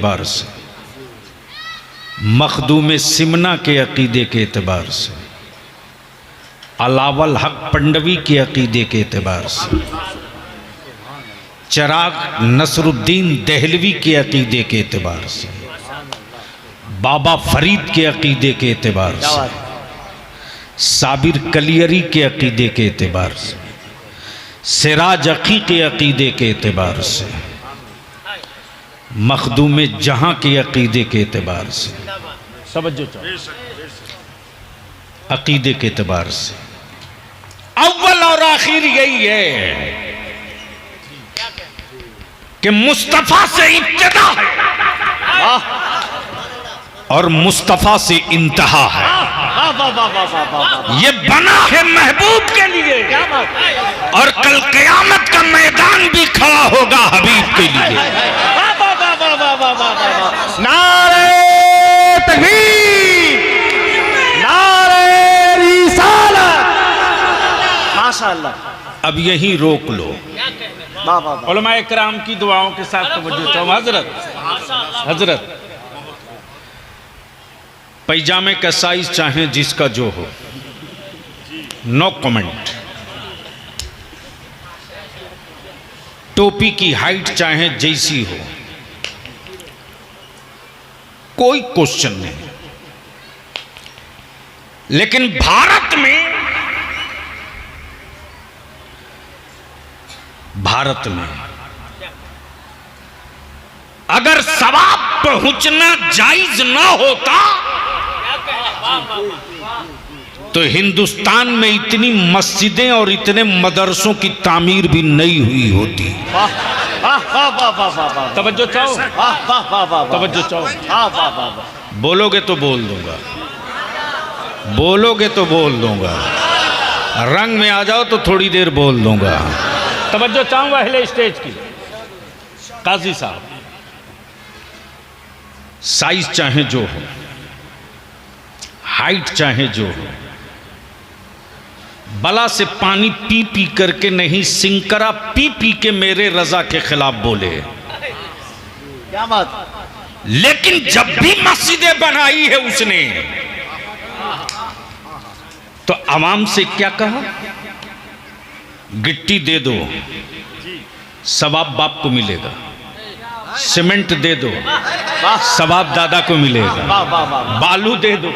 एतबार से, मखदूम सिमना के अकीदे के एतबार से, अलावल हक पंडवी के अकीदे के एतबार से, चिराग नसरुद्दीन देहलवी के अकीदे के एतबार से, बाबा फरीद के अकीदे के एतबार से, साबिर कलियरी के अकीदे के एतबार से, सिराज अकी के अकीदे के एतबार से, मखदूम जहां के अकीदे के एतबार से, समझो अकीदे के एतबार से अव्वल और आखिर यही है कि मुस्तफा से इब्तिदा है और मुस्तफा से इंतहा है। ये बना है महबूब के लिए और कल क़यामत का मैदान भी खड़ा होगा हबीब के लिए। नारे तकबीर, नारे रिसालत, माशाअल्लाह। अब यहीं रोक लो। उलमाए किराम की दुआओं के साथ तवज्जो चाहो। हजरत पैजामे का साइज चाहे जिसका जो हो, नो कमेंट। टोपी की हाइट चाहे जैसी हो, कोई क्वेश्चन नहीं। लेकिन भारत में अगर सवाब पहुंचना जायज ना होता तो हिंदुस्तान में इतनी मस्जिदें और इतने मदरसों की तामीर भी नहीं हुई होती। तवज्जो चाहो, तवज्जो चाहो। बोलोगे तो बोल दूंगा, बोलोगे तो बोल दूंगा, रंग में आ जाओ तो थोड़ी देर बोल दूंगा। तवज्जो चाहूंगा अहले स्टेज की। काजी साहब, साइज चाहे जो हो, हाइट चाहे जो हो, बला से पानी पी पी करके नहीं, सिंकरा पी पी के मेरे रजा के खिलाफ बोले। क्या बात। लेकिन जब भी मस्जिदें बनाई है उसने तो आवाम से क्या कहा? गिट्टी दे दो, सवाब बाप को मिलेगा। सीमेंट दे दो, सवाब दादा को मिलेगा। बालू दे दो,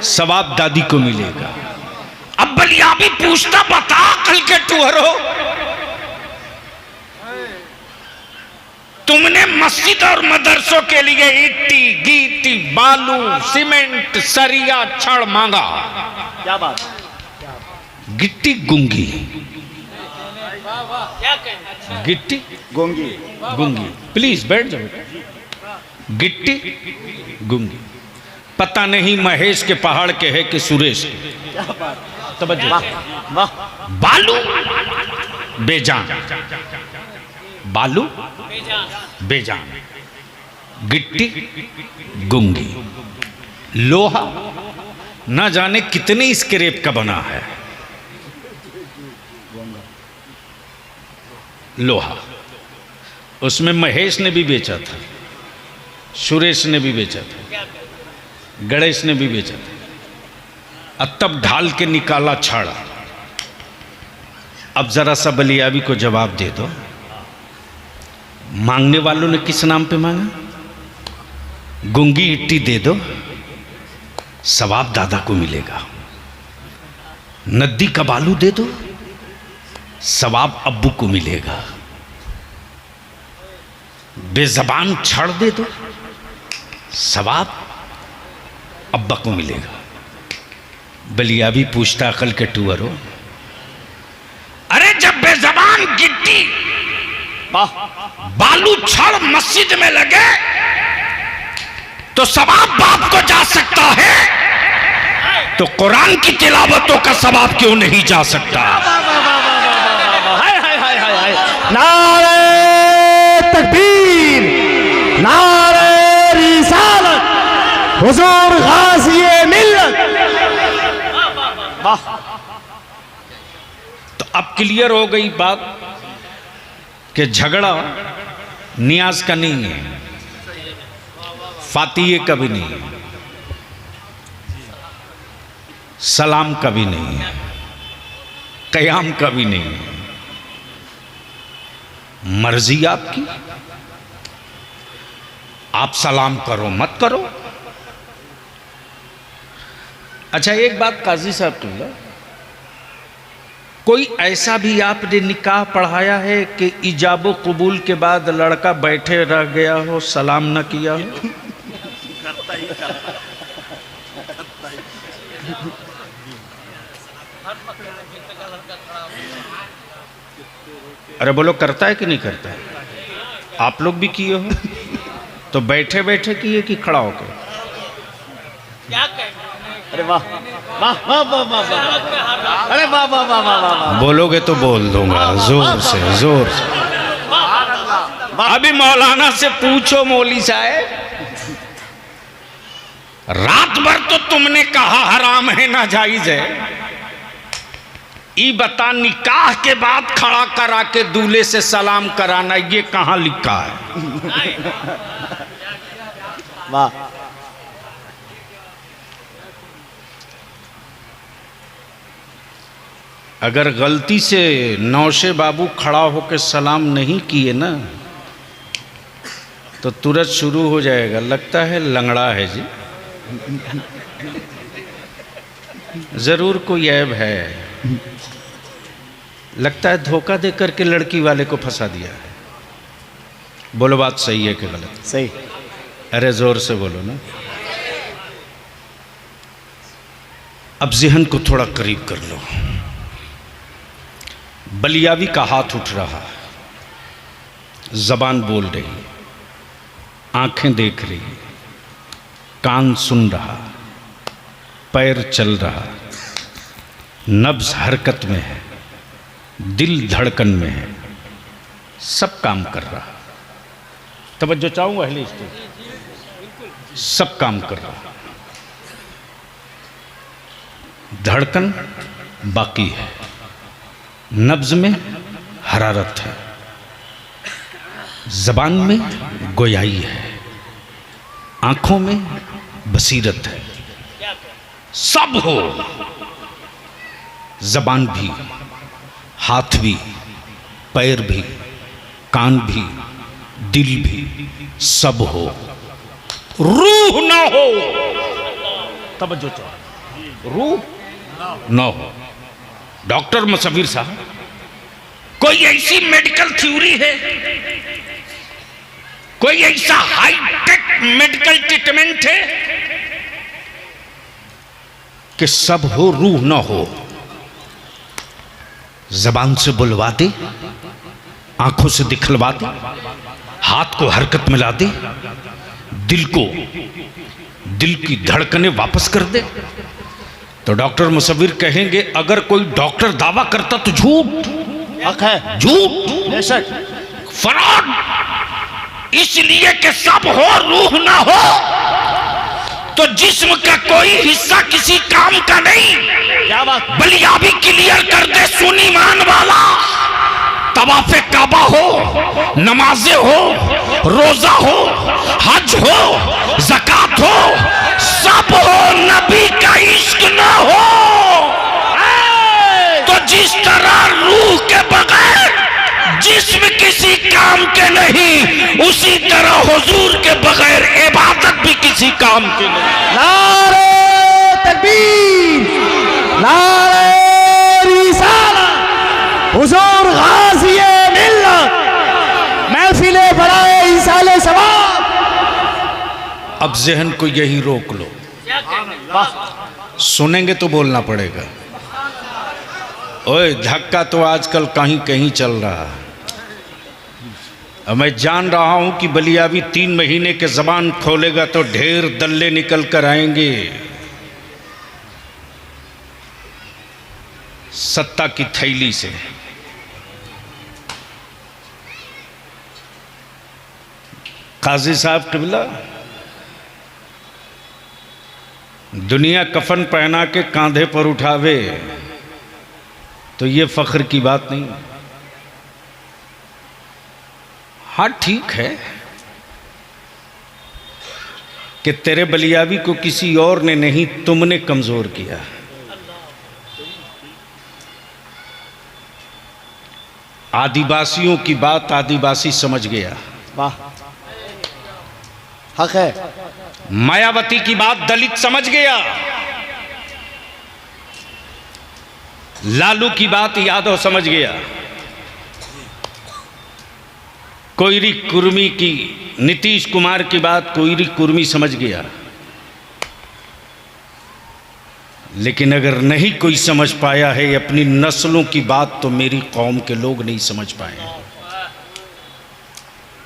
सवाब दादी को मिलेगा। अब बलिया भी पूछता, बता कल के टूहरो, तुमने मस्जिद और मदरसों के लिए ईटी, गीटी, बालू, सीमेंट, सरिया, छड़ मांगा। क्या बात। गिट्टी गुंगी, गिट्टी गोंगी, गुंगी। प्लीज बैठ जाओ। गिट्टी गुंगी। पता नहीं महेश के पहाड़ के है कि सुरेश के। तवज्जो। बालू बेजान, बालू बेजान, गिट्टी गुंगी, लोहा ना जाने कितने स्क्रैप का बना है। लोहा उसमें महेश ने भी बेचा था, सुरेश ने भी बेचा था, गणेश ने भी बेचा था। अब तब ढाल के निकाला छाड़ा। अब जरा सा बलियाबी को जवाब दे दो, मांगने वालों ने किस नाम पे मांगा? गुंगी इट्टी दे दो, सवाब दादा को मिलेगा। नद्दी का बालू दे दो, सवाब अब्बू को मिलेगा। बेजबान छड़ दे दो, सवाब अब्बा को मिलेगा। बलिया भी पूछता, अकल के टूअर हो, अरे जब बेजबान गिट्टी बालू छड़ मस्जिद में लगे तो सवाब बाप को जा सकता है, तो कुरान की तिलावतों का सवाब क्यों नहीं जा सकता? नारे तकबीर, नारे रिसालत, हुजूर गाज़ी मिल्लत। तो अब क्लियर हो गई बात कि झगड़ा नियाज का नहीं है, फातिये कभी नहीं, सलाम कभी नहीं, क़याम कभी नहीं। मर्जी आपकी, आप सलाम करो मत करो। अच्छा एक बात काजी साहब तुल्ला, कोई ऐसा भी आपने निकाह पढ़ाया है कि इजाबो कबूल के बाद लड़का बैठे रह गया हो, सलाम न किया हो? अरे बोलो, करता है कि नहीं करता है? आप लोग भी किए हो तो बैठे बैठे किए कि खड़ा होकर? क्या अरे वाह वाह वाह वाह वाह वाह, अरे वाह वाह वाह वाह वाह। बोलोगे तो बोल दूंगा जोर से, जोर से। अभी मौलाना से पूछो, मौली साहब रात भर तो तुमने कहा हराम है ना जायज है, ई बता निकाह के बाद खड़ा करा के दूल्हे से सलाम कराना ये कहां लिखा है? वाह। अगर गलती से नौशे बाबू खड़ा होकर सलाम नहीं किए ना तो तुरंत शुरू हो जाएगा, लगता है लंगड़ा है जी, जरूर कोई ऐब है, लगता है धोखा दे करके लड़की वाले को फंसा दिया है। बोलो बात सही है कि गलत? सही। अरे जोर से बोलो ना। अब ज़हन को थोड़ा करीब कर लो। बलियावी का हाथ उठ रहा, जबान बोल रही, आंखें देख रही, कान सुन रहा, पैर चल रहा, नब्ज हरकत में है, दिल धड़कन में है, सब काम कर रहा। तवज्जो चाहूंगा अहले स्टेज, सब काम कर रहा। धड़कन बाकी है, नब्ज में हरारत है, जबान में गोयाई है, आंखों में बसीरत है, सब हो। जबान भी, हाथ भी, पैर भी, कान भी, दिल भी, सब हो। रूह ना हो, तवज्जो चाहो, रूह ना हो। डॉक्टर मुसव्विर साहब, कोई ऐसी मेडिकल थ्योरी है, कोई ऐसा हाईटेक मेडिकल ट्रीटमेंट है कि सब हो रूह ना हो? जबान से बुलवा दे, आंखों से दिखलवा दे, हाथ को हरकत में ला दे, दिल की धड़कनें वापस कर दे। तो डॉक्टर मुसव्विर कहेंगे अगर कोई डॉक्टर दावा करता तो झूठ, हक है, झूठ, बेशक, फराड। इसलिए कि सब हो रूह ना हो तो जिस्म का कोई हिस्सा किसी काम का नहीं। क्या बात। बलियाबी क्लियर कर दे सुनी मान वाला। तवाफे काबा हो, नमाजें हो, रोजा हो, हज हो, ज़कात हो, सब हो, नबी का इश्क ना हो तो जिस तरह रूह के बगैर जिस्म किसी काम के नहीं, उसी तरह हुजूर के बगैर इबादत भी किसी काम की नहीं। नारे तकबीर, नारे रिसालत, हुजूर गाज़िए मिल्लत, महफिले बड़ाए इसाले सवाब। अब ज़हन को यही रोक लो, सुनेंगे तो बोलना पड़ेगा। ओए धक्का तो आजकल कहीं कहीं चल रहा है। अब मैं जान रहा हूं कि बलियाबी 3 महीने के जबान खोलेगा तो ढेर दल्ले निकल कर आएंगे। सत्ता की थैली से काजी साहब किबला, दुनिया कफन पहना के कांधे पर उठावे तो ये फख्र की बात नहीं। हाँ ठीक है, कि तेरे बलियावी को किसी और ने नहीं, तुमने कमजोर किया। आदिवासियों की बात आदिवासी समझ गया। वाह, हक है। मायावती की बात दलित समझ गया। लालू की बात यादव समझ गया। कोयरी कुर्मी की, नीतीश कुमार की बात कोयरी कुर्मी समझ गया। लेकिन अगर नहीं कोई समझ पाया है अपनी नस्लों की बात, तो मेरी कौम के लोग नहीं समझ पाए।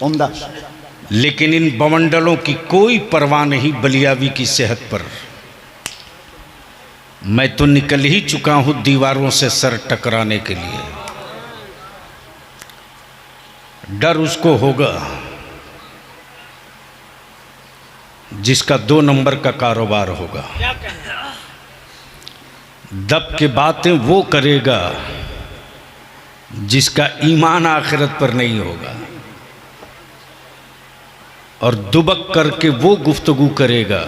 उम्दा। लेकिन इन बवंडलों की कोई परवाह नहीं बलियावी की सेहत पर। मैं तो निकल ही चुका हूं दीवारों से सर टकराने के लिए। डर उसको होगा जिसका 2 नंबर का कारोबार होगा। दब के बातें वो करेगा जिसका ईमान आखिरत पर नहीं होगा, और दुबक करके वो गुफ्तगू करेगा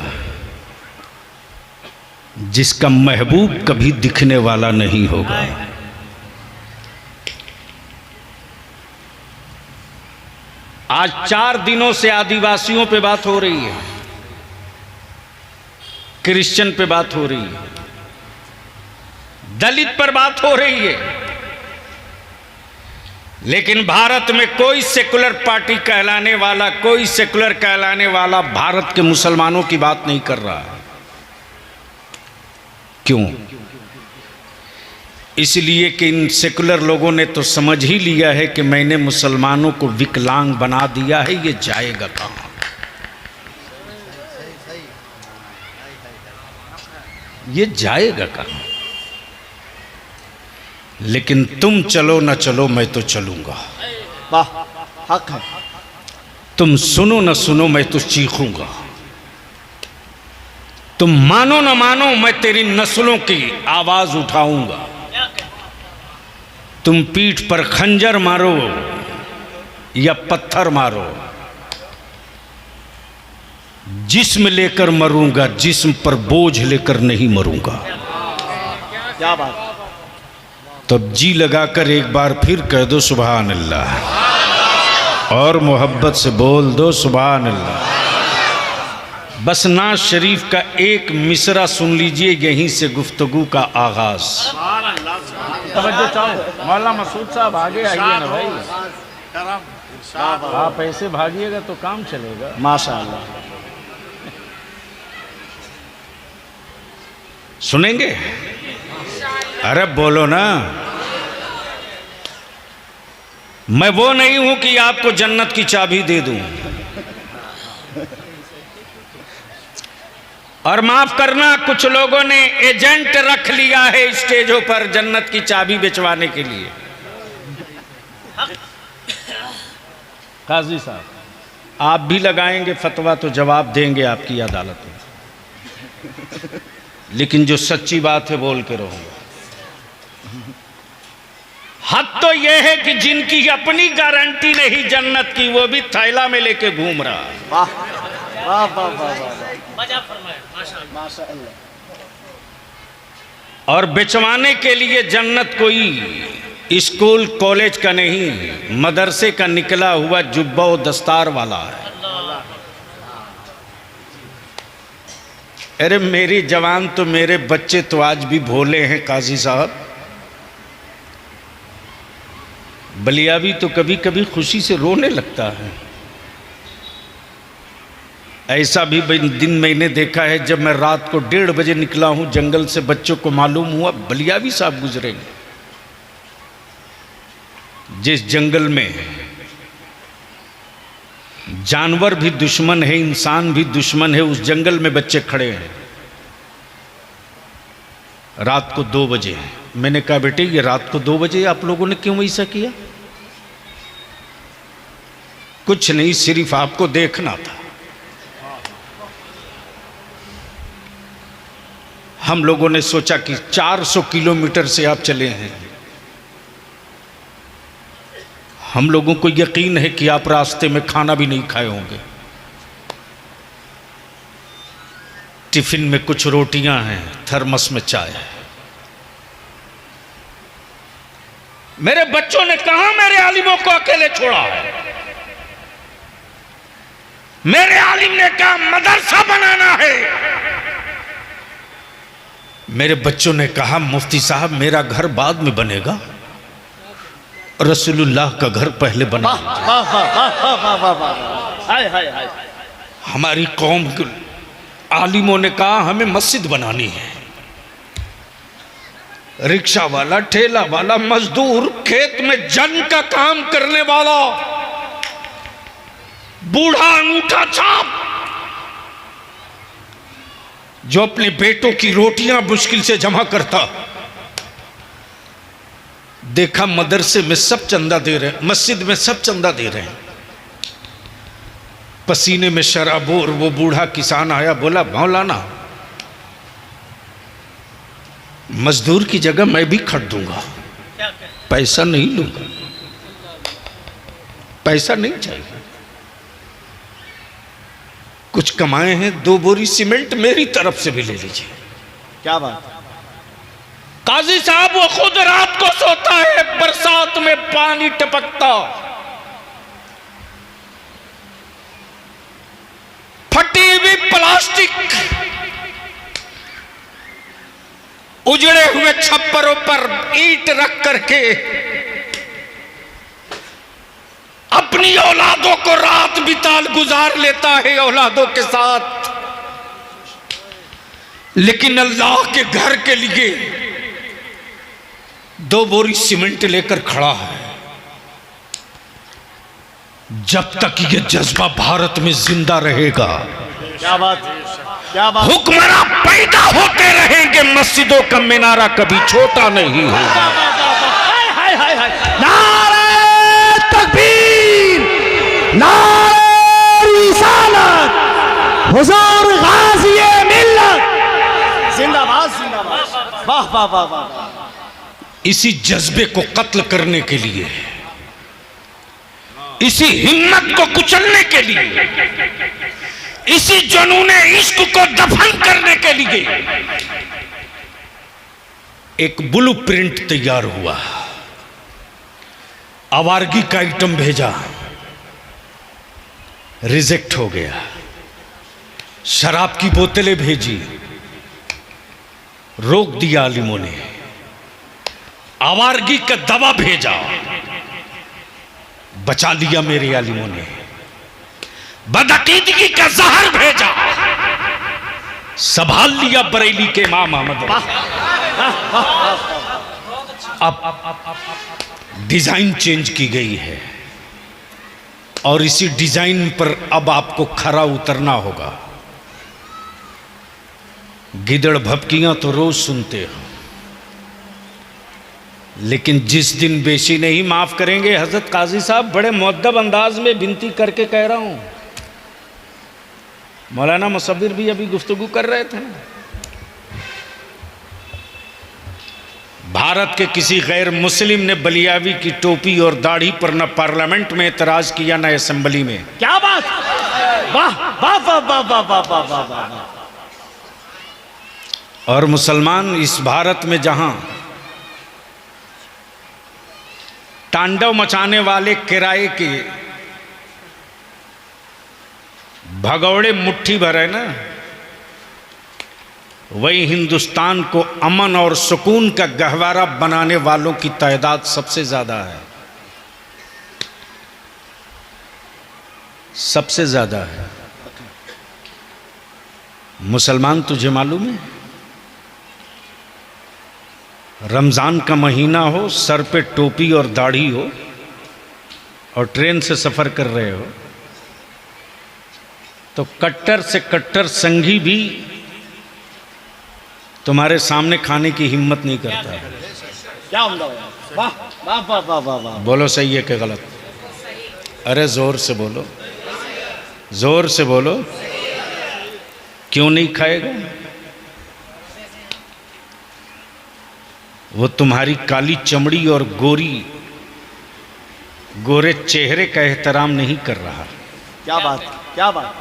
जिसका महबूब कभी दिखने वाला नहीं होगा। आज 4 दिनों से आदिवासियों पे बात हो रही है, क्रिश्चियन पे बात हो रही है, दलित पर बात हो रही है, लेकिन भारत में कोई सेकुलर पार्टी कहलाने वाला, कोई सेकुलर कहलाने वाला भारत के मुसलमानों की बात नहीं कर रहा है। क्यों? इसलिए कि इन सेकुलर लोगों ने तो समझ ही लिया है कि मैंने मुसलमानों को विकलांग बना दिया है, ये जाएगा कहां? ये जाएगा कहां? लेकिन तुम चलो ना चलो, मैं तो चलूंगा। वाह, हक है। तुम सुनो ना सुनो, मैं तो चीखूंगा। तुम मानो ना मानो, मैं तेरी नस्लों की आवाज उठाऊंगा। तुम पीठ पर खंजर मारो या पत्थर मारो, जिस्म लेकर मरूंगा, जिस्म पर बोझ लेकर नहीं मरूंगा। क्या बात। तब जी लगाकर एक बार फिर कह दो सुभान अल्लाह, और मोहब्बत से बोल दो सुभान अल्लाह। बस नाज शरीफ का एक मिसरा सुन लीजिए, यहीं से गुफ्तगू का आगाज। तवज्जो चाहो। मौलाना मसूद साहब आगे आइए ना भाई, आप ऐसे भागिएगा तो काम चलेगा। माशाअल्लाह। सुनेंगे? अरे बोलो ना। मैं वो नहीं हूं कि आपको जन्नत की चाबी दे दूं, और माफ करना कुछ लोगों ने एजेंट रख लिया है स्टेजों पर जन्नत की चाबी बेचवाने के लिए। काजी साहब, आप भी लगाएंगे फतवा तो जवाब देंगे आपकी अदालत में, लेकिन जो सच्ची बात है बोल के रहूंगा। हद तो यह है कि जिनकी अपनी गारंटी नहीं जन्नत की, वो भी थैला में लेके घूम रहा। वाह वाह वाह वाह, माशाअल्लाह। और बेचवाने के लिए जन्नत कोई स्कूल कॉलेज का नहीं, मदरसे का निकला हुआ जुब्बा और दस्तार वाला है। अरे मेरी जवान तो मेरे बच्चे तो आज भी भोले हैं काजी साहब। बलियावी तो कभी कभी खुशी से रोने लगता है। ऐसा भी दिन मैंने देखा है, जब मैं रात को 1:30 बजे निकला हूं जंगल से, बच्चों को मालूम हुआ बलियावी साहब गुजरेंगे। जिस जंगल में जानवर भी दुश्मन है, इंसान भी दुश्मन है, उस जंगल में बच्चे खड़े हैं। रात को 2 बजे मैंने कहा बेटे ये रात को 2 बजे आप लोगों ने क्यों ऐसा किया? कुछ नहीं, सिर्फ आपको देखना था। हम लोगों ने सोचा कि 400 किलोमीटर से आप चले हैं, हम लोगों को यकीन है कि आप रास्ते में खाना भी नहीं खाए होंगे। टिफिन में कुछ रोटियां हैं, थर्मस में चाय है। मेरे बच्चों ने कहा मेरे आलिमों को अकेले छोड़ा है। मेरे आलिम ने कहा मदरसा बनाना है। मेरे बच्चों ने कहा मुफ्ती साहब मेरा घर बाद में बनेगा, रसूलुल्लाह का घर पहले बना। हमारी कौम के आलिमों ने कहा हमें मस्जिद बनानी है। रिक्शा वाला, ठेला वाला, मजदूर, खेत में जन का काम करने वाला, बूढ़ा अंगूठा छाप जो अपने बेटों की रोटियां मुश्किल से जमा करता, देखा मदरसे में सब चंदा दे रहे हैं, मस्जिद में सब चंदा दे रहे हैं। पसीने में शराबोर वो बूढ़ा किसान आया, बोला मौलाना मजदूर की जगह मैं भी खट दूंगा, पैसा नहीं लूंगा, पैसा नहीं चाहिए। कुछ कमाए हैं, 2 बोरी सीमेंट मेरी तरफ से भी ले लीजिए। क्या बात। काजी साहब वो खुद रात को सोता है, बरसात में पानी टपकता, फटी हुई प्लास्टिक, उजड़े हुए छप्परों पर ईंट रख करके अपनी औलादों को रात बिताल गुजार लेता है औलादों के साथ, लेकिन अल्लाह के घर के लिए 2 बोरी सीमेंट लेकर खड़ा है। जब तक ये जज्बा भारत में जिंदा रहेगा, क्या बात, क्या बात, हुक्मरान पैदा होते रहेंगे, मस्जिदों का मीनारा कभी छोटा नहीं होगा। नारे तकबीर, नारे रिसालत, हुजूर गाज़िए मिल्लत, जिंदाबाद जिंदाबाद, वाह वाह वाह वाह। इसी जज्बे को कत्ल करने के लिए, इसी हिम्मत को कुचलने के लिए, इसी जुनूने इश्क को दफन करने के लिए एक ब्लूप्रिंट तैयार हुआ। आवारगी का आइटम भेजा, रिजेक्ट हो गया। शराब की बोतलें भेजी, रोक दिया आलिमों ने। आवारगी का दवा भेजा, बचा लिया मेरे आलिमों ने। बदअकीदगी का जहर भेजा, संभाल लिया बरेली के इमाम अहमद। अब डिजाइन चेंज की गई है और इसी डिजाइन पर अब आपको खरा उतरना होगा। गिदड़ भपकियां तो रोज सुनते हो, लेकिन जिस दिन बेशी नहीं माफ करेंगे, हजरत काजी साहब बड़े मुअद्दब अंदाज में विनती करके कह रहा हूं, मौलाना मुसव्विर भी अभी गुफ्तगू कर रहे थे, भारत के किसी गैर मुस्लिम ने बलियावी की टोपी और दाढ़ी पर न पार्लियामेंट में एतराज किया न असेंबली में। क्या बात, वाह वाह वाह वाह वाह वाह वाह वाह वाह। और मुसलमान इस भारत में जहां तांडव मचाने वाले किराए के भगौड़े मुट्ठी भर है ना, वही हिंदुस्तान को अमन और सुकून का गहवारा बनाने वालों की तादाद सबसे ज्यादा है, सबसे ज्यादा है। मुसलमान तुझे मालूम है, रमजान का महीना हो, सर पे टोपी और दाढ़ी हो और ट्रेन से सफर कर रहे हो, तो कट्टर से कट्टर संघी भी तुम्हारे सामने खाने की हिम्मत नहीं करता है। क्या उम्दा, वाह वाह वाह वाह वाह वाह। बोलो सही है कि गलत? अरे जोर से बोलो, जोर से बोलो। क्यों नहीं खाएगा? वो तुम्हारी काली चमड़ी और गोरे चेहरे का एहतराम नहीं कर रहा। क्या बात, क्या बात।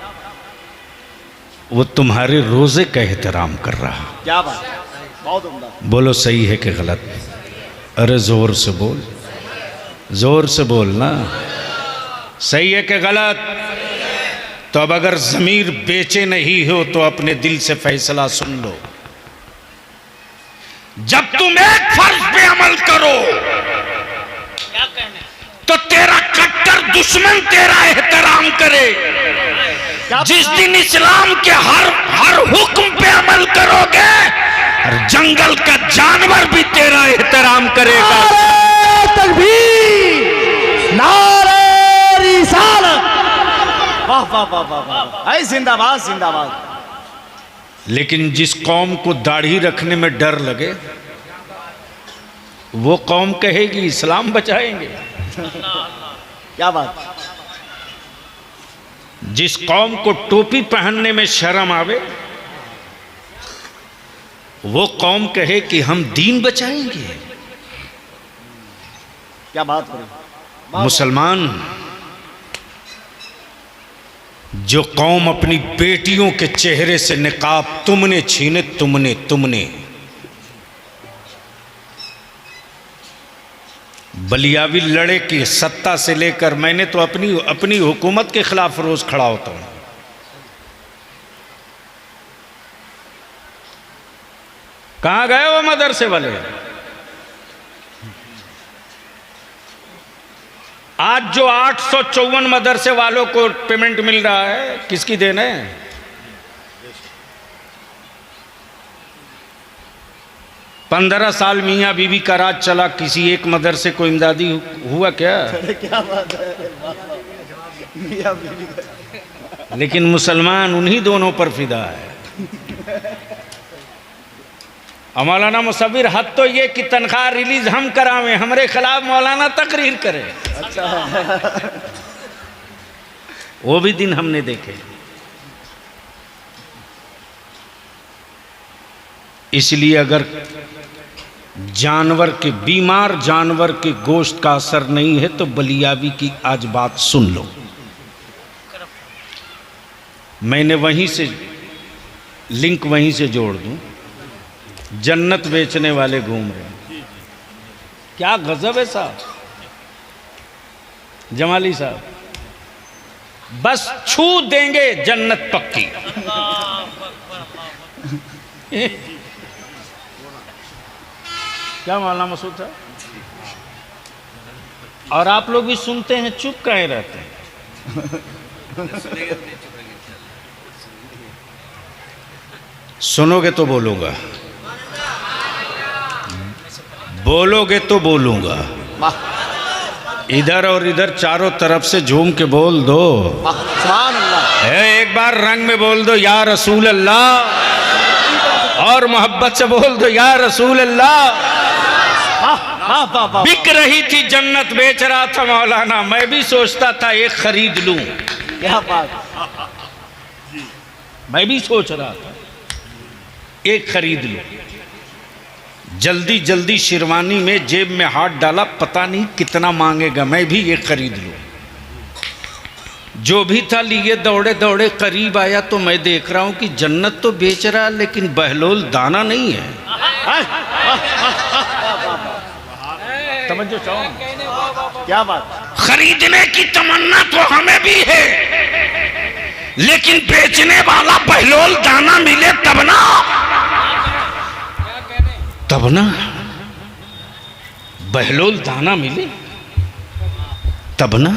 वो तुम्हारे रोजे का एहतराम कर रहा। क्या बात है, बहुत उम्दा। बोलो सही है कि गलत? अरे जोर से बोल, जोर से बोल ना। सही है कि गलत? तो अब अगर ज़मीर बेचे नहीं हो तो अपने दिल से फैसला सुन लो। जब तुम एक फर्ज पे अमल करो तो तेरा कट्टर दुश्मन तेरा एहतराम करे। जिस दिन इस्लाम के हर हुक्म पे अमल करोगे और जंगल का जानवर भी तेरा एहतराम करेगा। नारे तकबीर, नारे रिसालत। वाह वाह वाह वाह वाह, ऐ जिंदाबाद जिंदाबाद। लेकिन जिस कौम को दाढ़ी रखने में डर लगे वो कौम कहेगी इस्लाम बचाएंगे। क्या बात। जिस कौम को टोपी पहनने में शर्म आवे वो कौम कहे कि हम दीन बचाएंगे। क्या बात करें। मुसलमान, जो कौम अपनी बेटियों के चेहरे से निकाब तुमने छीने, तुमने बलियावी लड़े की सत्ता से लेकर मैंने तो अपनी हुकूमत के खिलाफ रोज खड़ा होता हूं। कहां गए वो मदरसे वाले? आज जो 854 मदरसे वालों को पेमेंट मिल रहा है, किसकी देन है? पंद्रह साल मियाँ बीवी का राज चला, किसी एक मदरसे को इमदादी हुआ क्या? क्या बात है। मियां बीवी का। लेकिन मुसलमान उन्हीं दोनों पर फिदा है। मौलाना मुसव्विर हद तो ये कि तनख्वाह रिलीज हम करावें, हमारे खिलाफ मौलाना तकरीर करे। अच्छा। वो भी दिन हमने देखे। इसलिए अगर जानवर के, बीमार जानवर के गोश्त का असर नहीं है तो बलियावी की आज बात सुन लो। मैंने वहीं से लिंक वहीं से जोड़ दूं। जन्नत बेचने वाले घूम रहे हैं। क्या गजब है साहब, जमाली साहब। बस छू देंगे जन्नत पक्की। क्या मौलाना मसूद साहब? और आप लोग भी सुनते हैं, चुप काहे रहते हैं? सुनोगे तो बोलूंगा, बोलोगे तो बोलूंगा। इधर और इधर चारों तरफ से झूम के बोल दो। सुभान अल्लाह। एक बार रंग में बोल दो या रसूल अल्लाह, और मोहब्बत से बोल दो या रसूल अल्लाह। बिक रही थी जन्नत, बेच रहा था मौलाना। मैं भी सोचता था एक खरीद लूं। क्या बात। मैं भी सोच रहा था एक खरीद लूं। जल्दी जल्दी शेरवानी में जेब में हाथ डाला, पता नहीं कितना मांगेगा, मैं भी एक खरीद लूं। जो भी था लिए दौड़े दौड़े करीब आया तो मैं देख रहा हूं कि जन्नत तो बेच रहा लेकिन बहलोल दाना नहीं है। समझो चाहो। क्या बात। खरीदने की तमन्ना तो हमें भी है, लेकिन बेचने वाला बहलोल दाना मिले तब ना, तब ना। बहलोल दाना मिले तब ना।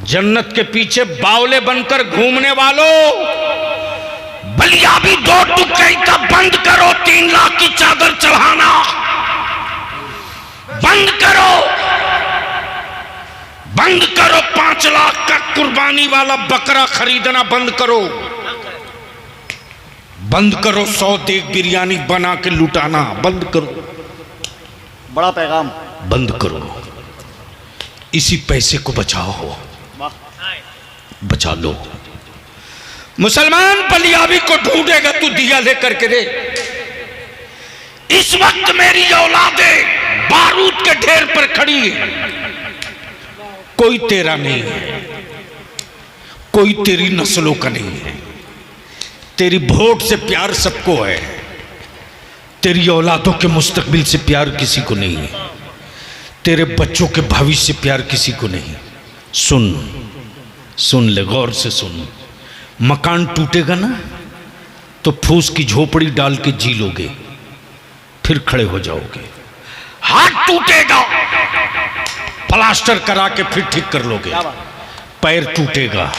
जन्नत के पीछे बावले बनकर घूमने वालों, बलिया भी दो टुकड़े तब बंद करो। 3 लाख की चादर चढ़ाना बंद करो, बंद करो। 5 लाख का कुर्बानी वाला बकरा खरीदना बंद करो, बंद करो। 100 देग बिरयानी बना के लुटाना बंद करो। बड़ा पैगाम। बंद करो। इसी पैसे को बचाओ, बचा लो। मुसलमान बलियावी को ढूंढेगा तू दिया लेकर के दे। इस वक्त मेरी औलादें बारूद के ढेर पर खड़ी है। कोई तेरा नहीं है, कोई तेरी नस्लों का नहीं है। तेरी वोट से प्यार सबको है, तेरी औलादों के मुस्तकबिल से प्यार किसी को नहीं है, तेरे बच्चों के भविष्य से प्यार किसी को नहीं। सुन ले, गौर से सुन। मकान टूटेगा ना तो फूस की झोपड़ी डाल के जी लोगे, फिर खड़े हो जाओगे। हाथ टूटेगा, प्लास्टर करा के फिर ठीक कर लोगे। पैर टूटेगा,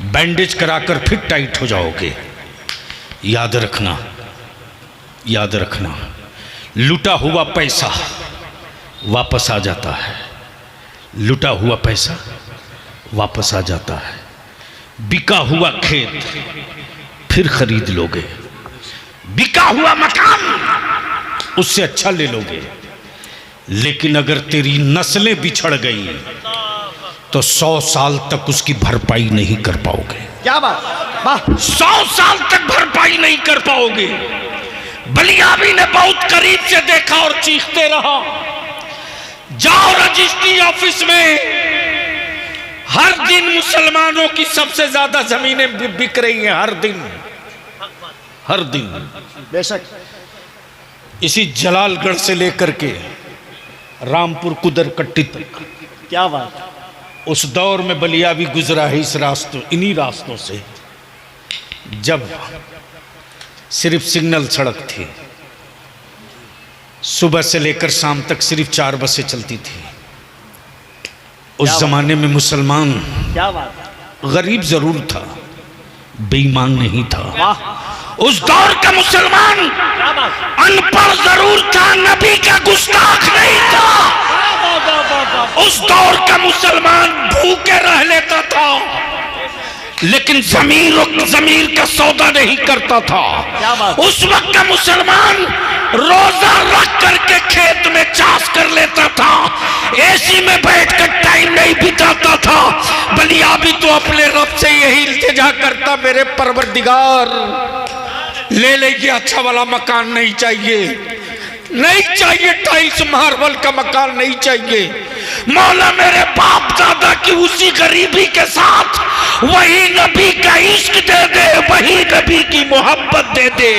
बैंडेज कराकर फिर टाइट हो जाओगे। याद रखना, याद रखना, लुटा हुआ पैसा वापस आ जाता है, लुटा हुआ पैसा वापस आ जाता है। बिका हुआ खेत फिर खरीद लोगे, बिका हुआ मकान उससे अच्छा ले लोगे। लेकिन अगर तेरी नस्लें बिछड़ गई तो 100 साल तक उसकी भरपाई नहीं कर पाओगे। क्या बात, वाह। 100 साल तक भरपाई नहीं कर पाओगे। बलियाबी ने बहुत करीब से देखा और चीखते रहा। जाओ रजिस्ट्री ऑफिस में, हर दिन मुसलमानों की सबसे ज्यादा जमीनें बिक रही हैं, हर दिन, हर दिन। बेशक। इसी जलालगढ़ से लेकर के रामपुर कुदरकट्टी तक, क्या बात। उस दौर में बलिया भी गुजरा है इस रास्तों, इन्हीं रास्तों से, जब सिर्फ सिग्नल सड़क थी। सुबह से लेकर शाम तक सिर्फ 4 बसें चलती थी। उस जमाने में मुसलमान, क्या बात, गरीब जरूर था, बेईमान नहीं था। वाह। उस दौर का मुसलमान क्या बात, अनपढ़ जरूर था, नबी का गुस्ताख नहीं था। उस दौर का मुसलमान भूखे रह लेता था, लेकिन जमीर का सौदा नहीं करता था। क्या बात। उस वक्त का मुसलमान रोजा रख करके खेत में चाष कर लेता था, एसी में बैठकर टाइम नहीं बिताता था। बलियाबी तो अपने रब से यही इल्तिजा करता, मेरे परवरदिगार ले लेंगे, अच्छा वाला मकान नहीं चाहिए, नहीं चाहिए, टाइल्स मार्बल का मकान नहीं चाहिए। मौला मेरे बाप दादा की उसी गरीबी के साथ वही नबी का इश्क दे दे, वही नबी की मोहब्बत दे दे।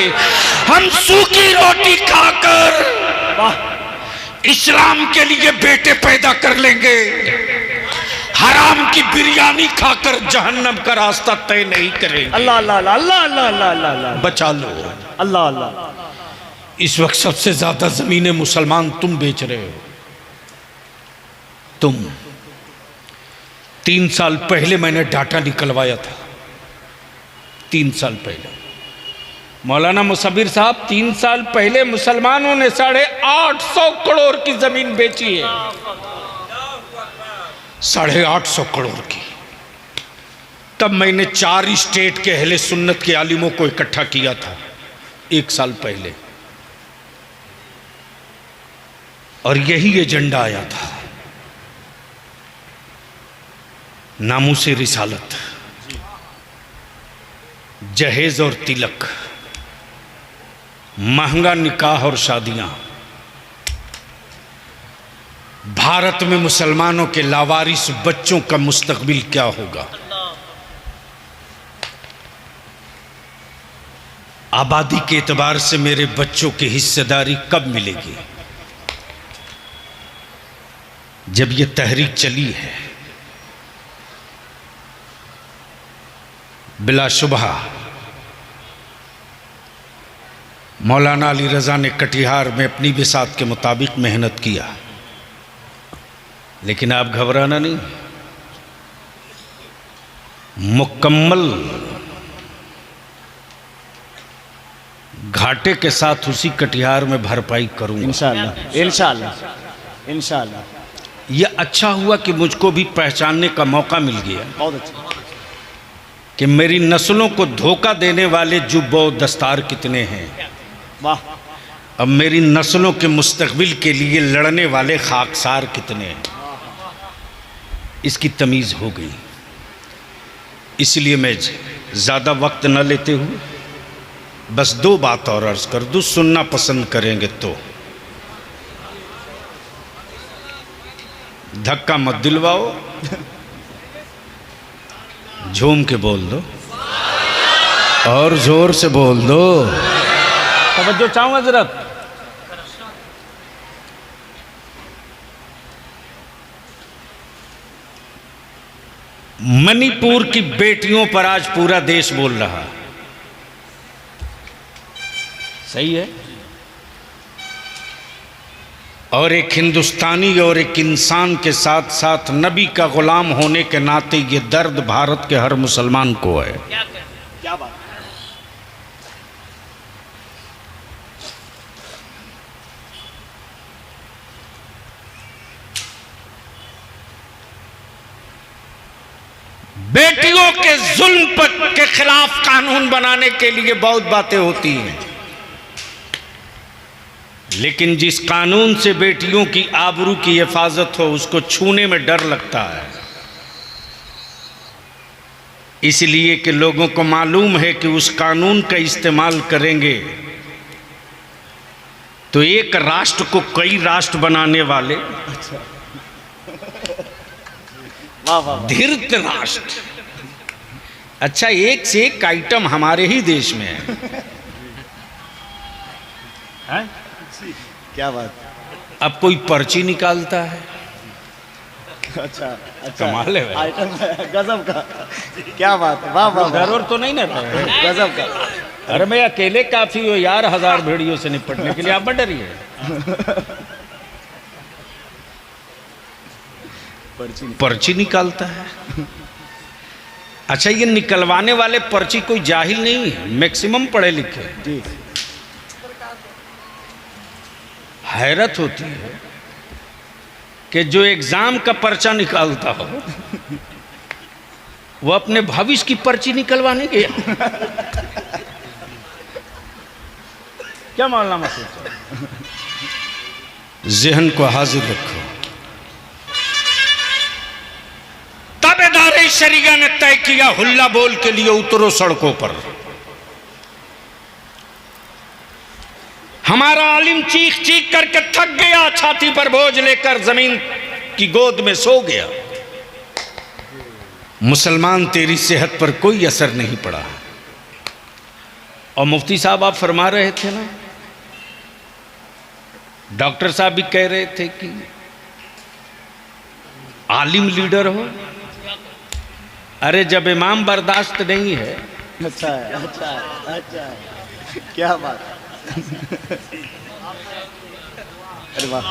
हम सूखी रोटी खाकर इस्लाम के लिए बेटे पैदा कर लेंगे, हराम की बिरयानी खाकर जहन्नम का रास्ता तय नहीं करेंगे। अल्लाह अल्लाह अल्लाह अल्लाह अल्लाह अल्लाह अल्लाह, बचा लो। अल्लाह अल्लाह। इस वक्त सबसे ज्यादा जमीनें मुसलमान तुम बेच रहे हो। तुम 3 साल पहले मैंने डाटा निकलवाया था, 3 साल पहले। मौलाना मुसब्बिर साहब, 3 साल पहले मुसलमानों ने 850 करोड़ की जमीन बेची है, 850 करोड़ की। तब मैंने 4 स्टेट के अहले सुन्नत के आलिमों को इकट्ठा किया था 1 साल पहले, और यही एजेंडा आया था, नामूसे रिसालत, जहेज और तिलक, महंगा निकाह और शादियां। भारत में मुसलमानों के लावारिस बच्चों का मुस्तकबिल क्या होगा? आबादी के एतबार से मेरे बच्चों की हिस्सेदारी कब मिलेगी? जब ये तहरीक चली है। बिलाशुबह मौलाना अली रज़ा ने कटिहार में अपनी बिसात के मुताबिक मेहनत किया, लेकिन आप घबराना नहीं, मुकम्मल घाटे के साथ उसी कटिहार में भरपाई करूंगा इंशाअल्लाह इंशाअल्लाह इंशाअल्लाह। यह अच्छा हुआ कि मुझको भी पहचानने का मौका मिल गया बहुत अच्छा कि मेरी नस्लों को धोखा देने वाले जुब्बो दस्तार कितने हैं। वाह। अब मेरी नस्लों के मुस्तकबिल के लिए लड़ने वाले खाकसार कितने हैं, इसकी तमीज़ हो गई। इसलिए मैं ज़्यादा वक्त न लेते हुए बस 2 बात और अर्ज़ कर दूँ, सुनना पसंद करेंगे तो। धक्का मत दिलवाओ, झूम के बोल दो। और जोर से बोल दो। तवज्जो चाहूँ हजरत। मणिपुर की बेटियों पर आज पूरा देश बोल रहा है। सही है। और एक हिंदुस्तानी और एक इंसान के साथ साथ नबी का गुलाम होने के नाते ये दर्द भारत के हर मुसलमान को है। क्या बात। बेटियों के जुल्म के खिलाफ कानून बनाने के लिए बहुत बातें होती हैं, लेकिन जिस कानून से बेटियों की आबरू की हिफाजत हो उसको छूने में डर लगता है। इसलिए कि लोगों को मालूम है कि उस कानून का इस्तेमाल करेंगे तो एक राष्ट्र को कई राष्ट्र बनाने वाले धृत राष्ट्र, अच्छा एक से एक आइटम हमारे ही देश में है? क्या बात। अब कोई पर्ची निकालता है। अच्छा अच्छा, कमाल है भाई। आइटम गजब का। क्या बात है। वाह वाह। डर तो नहीं ना रहे? गजब का। अरे मैं अकेले काफी हो यार, 1000 भेड़ियों से निपटने के लिए, आप डरिए। पर्ची निकालता है। अच्छा ये निकलवाने वाले पर्ची कोई जाहिल नहीं है, मैक्सिमम पढ़े लिखे। जी। हैरत होती है कि जो एग्जाम का पर्चा निकालता हो वो अपने भविष्य की पर्ची निकलवाने गया। क्या मामला महसूस। जहन को हाजिर रखो। ताबेदार शरिया ने तय किया, हुल्ला बोल के लिए उतरो सड़कों पर। हमारा आलिम चीख चीख करके थक गया, छाती पर बोझ लेकर जमीन की गोद में सो गया। मुसलमान तेरी सेहत पर कोई असर नहीं पड़ा। और मुफ्ती साहब आप फरमा रहे थे ना, डॉक्टर साहब भी कह रहे थे कि आलिम लीडर हो। अरे जब इमाम बर्दाश्त नहीं है। अच्छा है, अच्छा है, अच्छा है। क्या बात। अरे वाह।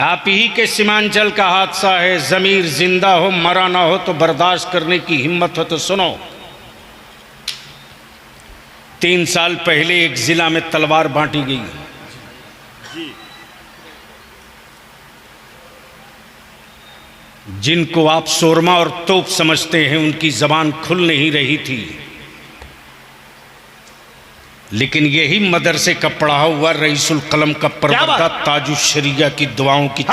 आप ही के सीमांचल का हादसा है, जमीर जिंदा हो मरा ना हो तो बर्दाश्त करने की हिम्मत हो तो सुनो। 3 साल पहले एक जिला में तलवार बांटी गई। जिनको आप शोरमा और तोप समझते हैं उनकी जबान खुल नहीं रही थी, लेकिन यही मदरसे का पढ़ा हुआ रईसुल कलम का परवरदा ताजुल शरिया की दुआओं की।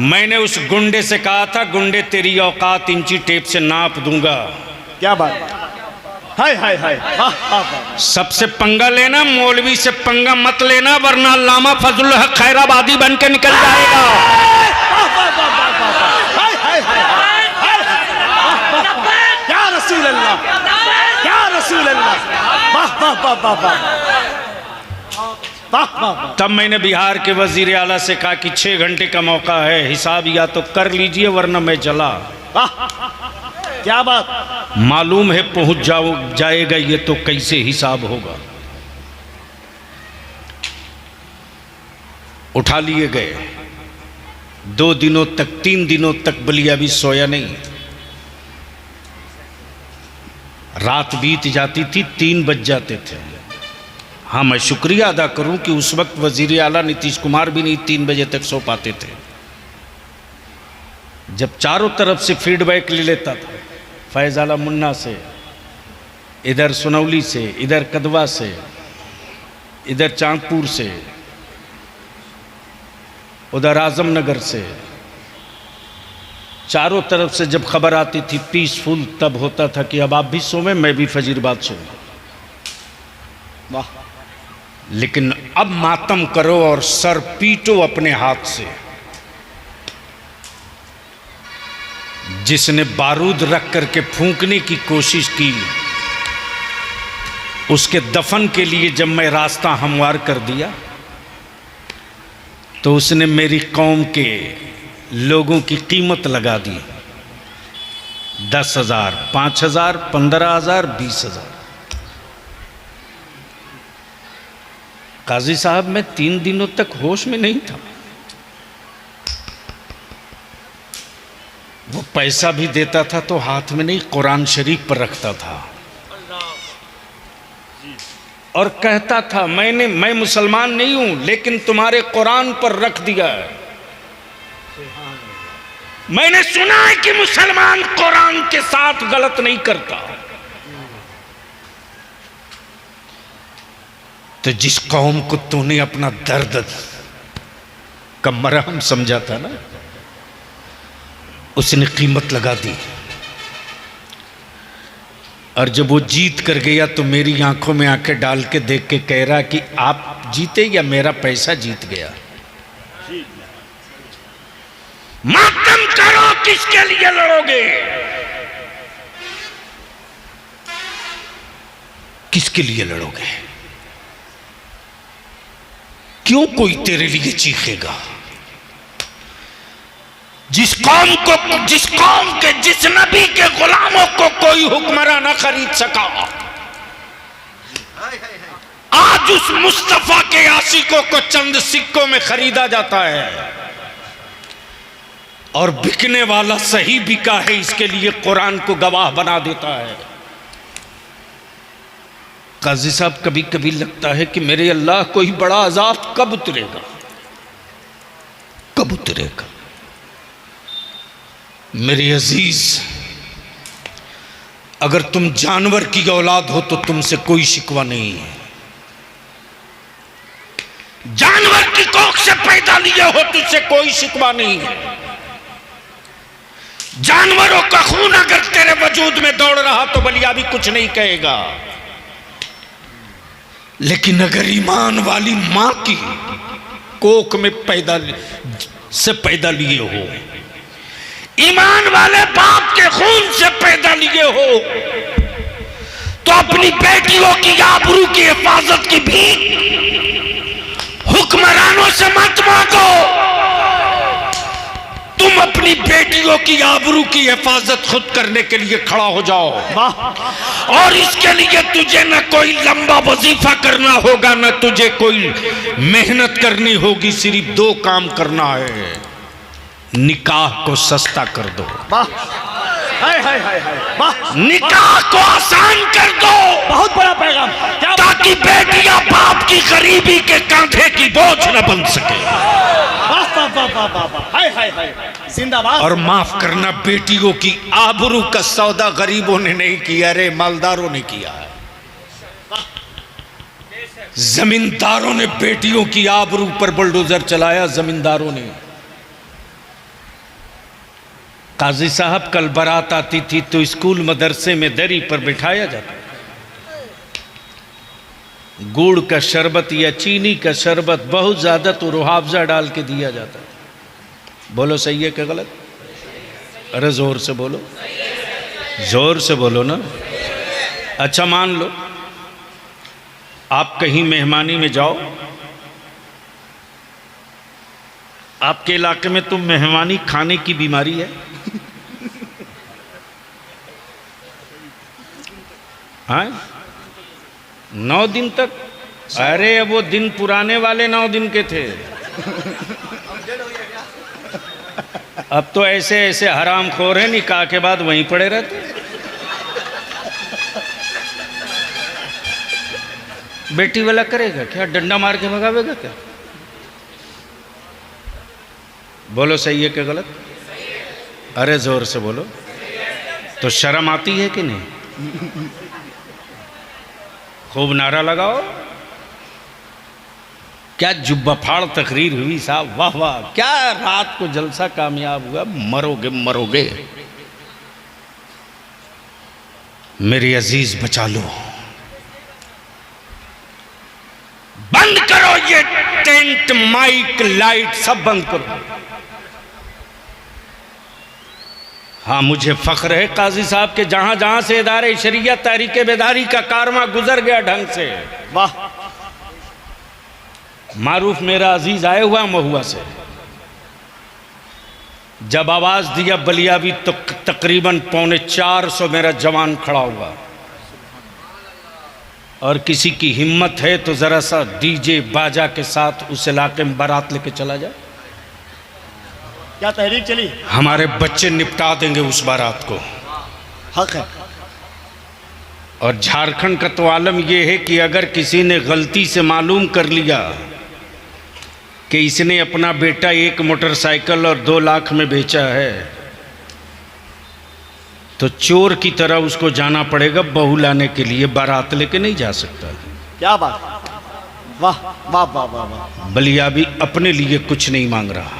मैंने उस गुंडे से कहा था, गुंडे तेरी औकात इंची टेप से नाप दूंगा। क्या बात। हाय हाय हाय। सबसे पंगा लेना, मौलवी से पंगा मत लेना, वरना लामा फजलुल हक खैराबादी बन के निकल जाएगा। क्या रसूल अल्लाह, क्या रसूल अल्लाह। वाह वाह वाह वाह वाह। तब मैंने बिहार के वजीर आला से कहा कि 6 घंटे का मौका है, हिसाब या तो कर लीजिए वरना मैं चला। क्या बात। मालूम है पहुंच जाएगा ये तो कैसे हिसाब होगा। उठा लिए गए। 2 दिनों तक 3 दिनों तक बलिया भी सोया नहीं। रात बीत जाती थी, 3 बज जाते थे। हाँ मैं शुक्रिया अदा करूं कि उस वक्त वजीर आला नीतीश कुमार भी नहीं 3 बजे तक सो पाते थे। जब चारों तरफ से फीडबैक ले लेता था, फैज आला मुन्ना से, इधर सुनौली से, इधर कदवा से, इधर चांदपुर से, उधर आजमनगर से, चारों तरफ से जब खबर आती थी पीसफुल, तब होता था कि अब आप भी सोवें, मैं भी फजीर बाद सोऊं। वाह। लेकिन अब मातम करो और सर पीटो अपने हाथ से। जिसने बारूद रख करके फूंकने की कोशिश की, उसके दफन के लिए जब मैं रास्ता हमवार कर दिया तो उसने मेरी कौम के लोगों की कीमत लगा दी 10,000, 5,000, 15,000, 20,000। काजी साहब मैं 3 दिनों तक होश में नहीं था। वो पैसा भी देता था तो हाथ में नहीं, कुरान शरीफ पर रखता था और कहता था मैं मुसलमान नहीं हूं लेकिन तुम्हारे कुरान पर रख दिया है। मैंने सुना है कि मुसलमान कुरान के साथ गलत नहीं करता। तो जिस कौम को तूने अपना दर्द का मरहम समझा था ना, उसने कीमत लगा दी। और जब वो जीत कर गया तो मेरी आंखों में आंखें डाल के देख के कह रहा कि आप जीते या मेरा पैसा जीत गया। मातम करो, किसके लिए लड़ोगे? किसके लिए लड़ोगे? क्यों कोई तेरे लिए चीखेगा? जिस कौम के जिस नबी के गुलामों को कोई हुक्मरान न खरीद सका, आज उस मुस्तफा के आशिकों को चंद सिक्कों में खरीदा जाता है। और बिकने वाला सही बिका है, इसके लिए कुरान को गवाह बना देता है। काजी साहब कभी कभी लगता है कि मेरे अल्लाह कोई बड़ा अजाब कब उतरेगा, कब उतरेगा। मेरे अजीज, अगर तुम जानवर की औलाद हो तो तुमसे कोई शिकवा नहीं है। जानवर की कोख से पैदा लिए हो तुझसे कोई शिकवा नहीं है। जानवरों का खून अगर तेरे वजूद में दौड़ रहा तो बलिया भी कुछ नहीं कहेगा। लेकिन अगर ईमान वाली मां की कोख में पैदा लिए हो, ईमान वाले बाप के खून से पैदा लिए हो, तो अपनी बेटियों की आबरू की हिफाजत की भी हुक्मरानों से मत मांगो। तुम अपनी बेटियों की आबरू की हिफाजत खुद करने के लिए खड़ा हो जाओ। और इसके लिए तुझे न कोई लंबा वजीफा करना होगा, न तुझे कोई मेहनत करनी होगी। सिर्फ 2 काम करना है। निकाह को सस्ता कर दो, निकाह को आसान कर दो। बहुत बड़ा पैगाम, ताकि बेटियां बाप की गरीबी के कांधे की बोझ न बन सके। जिंदाबाद। और माफ करना, बेटियों की आबरू का सौदा गरीबों ने नहीं किया रे, मालदारों ने किया है। जमींदारों ने बेटियों की आबरू पर बुलडोजर चलाया, जमींदारों ने। काजी साहब कल बारात आती थी तो स्कूल मदरसे में दरी पर बिठाया जाता, गुड़ का शरबत या चीनी का शरबत बहुत ज्यादा तो रुहावजा डाल के दिया जाता। बोलो सही है क्या गलत? अरे जोर से बोलो, जोर से बोलो ना। अच्छा मान लो आप कहीं मेहमानी में जाओ, आपके इलाके में तो मेहमानी खाने की बीमारी है। हाँ, 9 दिन तक। अरे वो दिन पुराने वाले 9 दिन के थे। अब तो ऐसे ऐसे हराम खोर हैं, निकाह के बाद वहीं पड़े रहते। बेटी वाला करेगा क्या? डंडा मार के भगावेगा क्या? बोलो सही है क्या गलत? अरे जोर से बोलो। तो शर्म आती है कि नहीं? खूब नारा लगाओ। क्या जुब्बा फाड़ तकरीर हुई साहब, वाह वाह, क्या रात को जलसा कामयाब हुआ। मरोगे मरोगे। मेरे अजीज बचा लो, बंद करो ये टेंट, माइक, लाइट सब बंद करो। हाँ, मुझे फख्र है काजी साहब के जहां जहां से इदारे शरीयत तहरीक बेदारी का कारवां गुजर गया ढंग से। वाह। मारूफ मेरा अजीज आए हुआ महुआ से, जब आवाज दिया बलियावी तो तकरीबन 450 मेरा जवान खड़ा हुआ। और किसी की हिम्मत है तो जरा सा डीजे बाजा के साथ उस इलाके में बारात लेके चला जाए। क्या तहरीक चली? हमारे बच्चे निपटा देंगे उस बारात को। हक है। और झारखंड का तो आलम यह है कि अगर किसी ने गलती से मालूम कर लिया कि इसने अपना बेटा 1 मोटरसाइकिल और 2 लाख में बेचा है, तो चोर की तरह उसको जाना पड़ेगा बहू लाने के लिए, बारात लेके नहीं जा सकता। क्या बात। वाह वाह वाह वाह वाह। बलियाबी अपने लिए कुछ नहीं मांग रहा,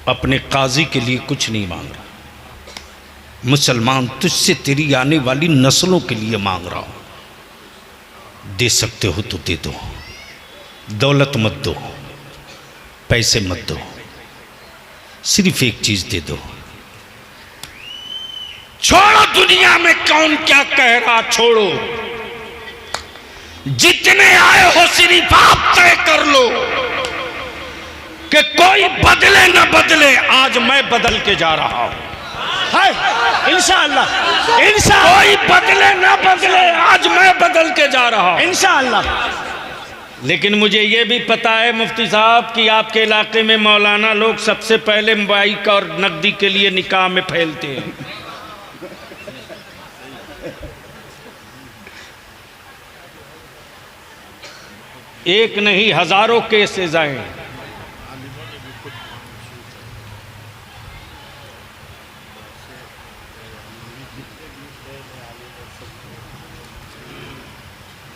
अपने काजी के लिए कुछ नहीं मांग रहा। मुसलमान तुझसे तेरी आने वाली नस्लों के लिए मांग रहा हूं। दे सकते हो तो दे दो, दौलत मत दो, पैसे मत दो, सिर्फ एक चीज दे दो। छोड़ो दुनिया में कौन क्या कह रहा, छोड़ो। जितने आए हो सिर्फ आप तय कर लो कि कोई बदले न बदले, आज मैं बदल के जा रहा हूं। इंशाअल्लाह। कोई बदले न बदले, आज मैं बदल के जा रहा हूं इंशाअल्लाह। लेकिन मुझे ये भी पता है मुफ्ती साहब कि आपके इलाके में मौलाना लोग सबसे पहले बाइक और नकदी के लिए निकाह में फैलते हैं। एक नहीं हजारों केसेस आए।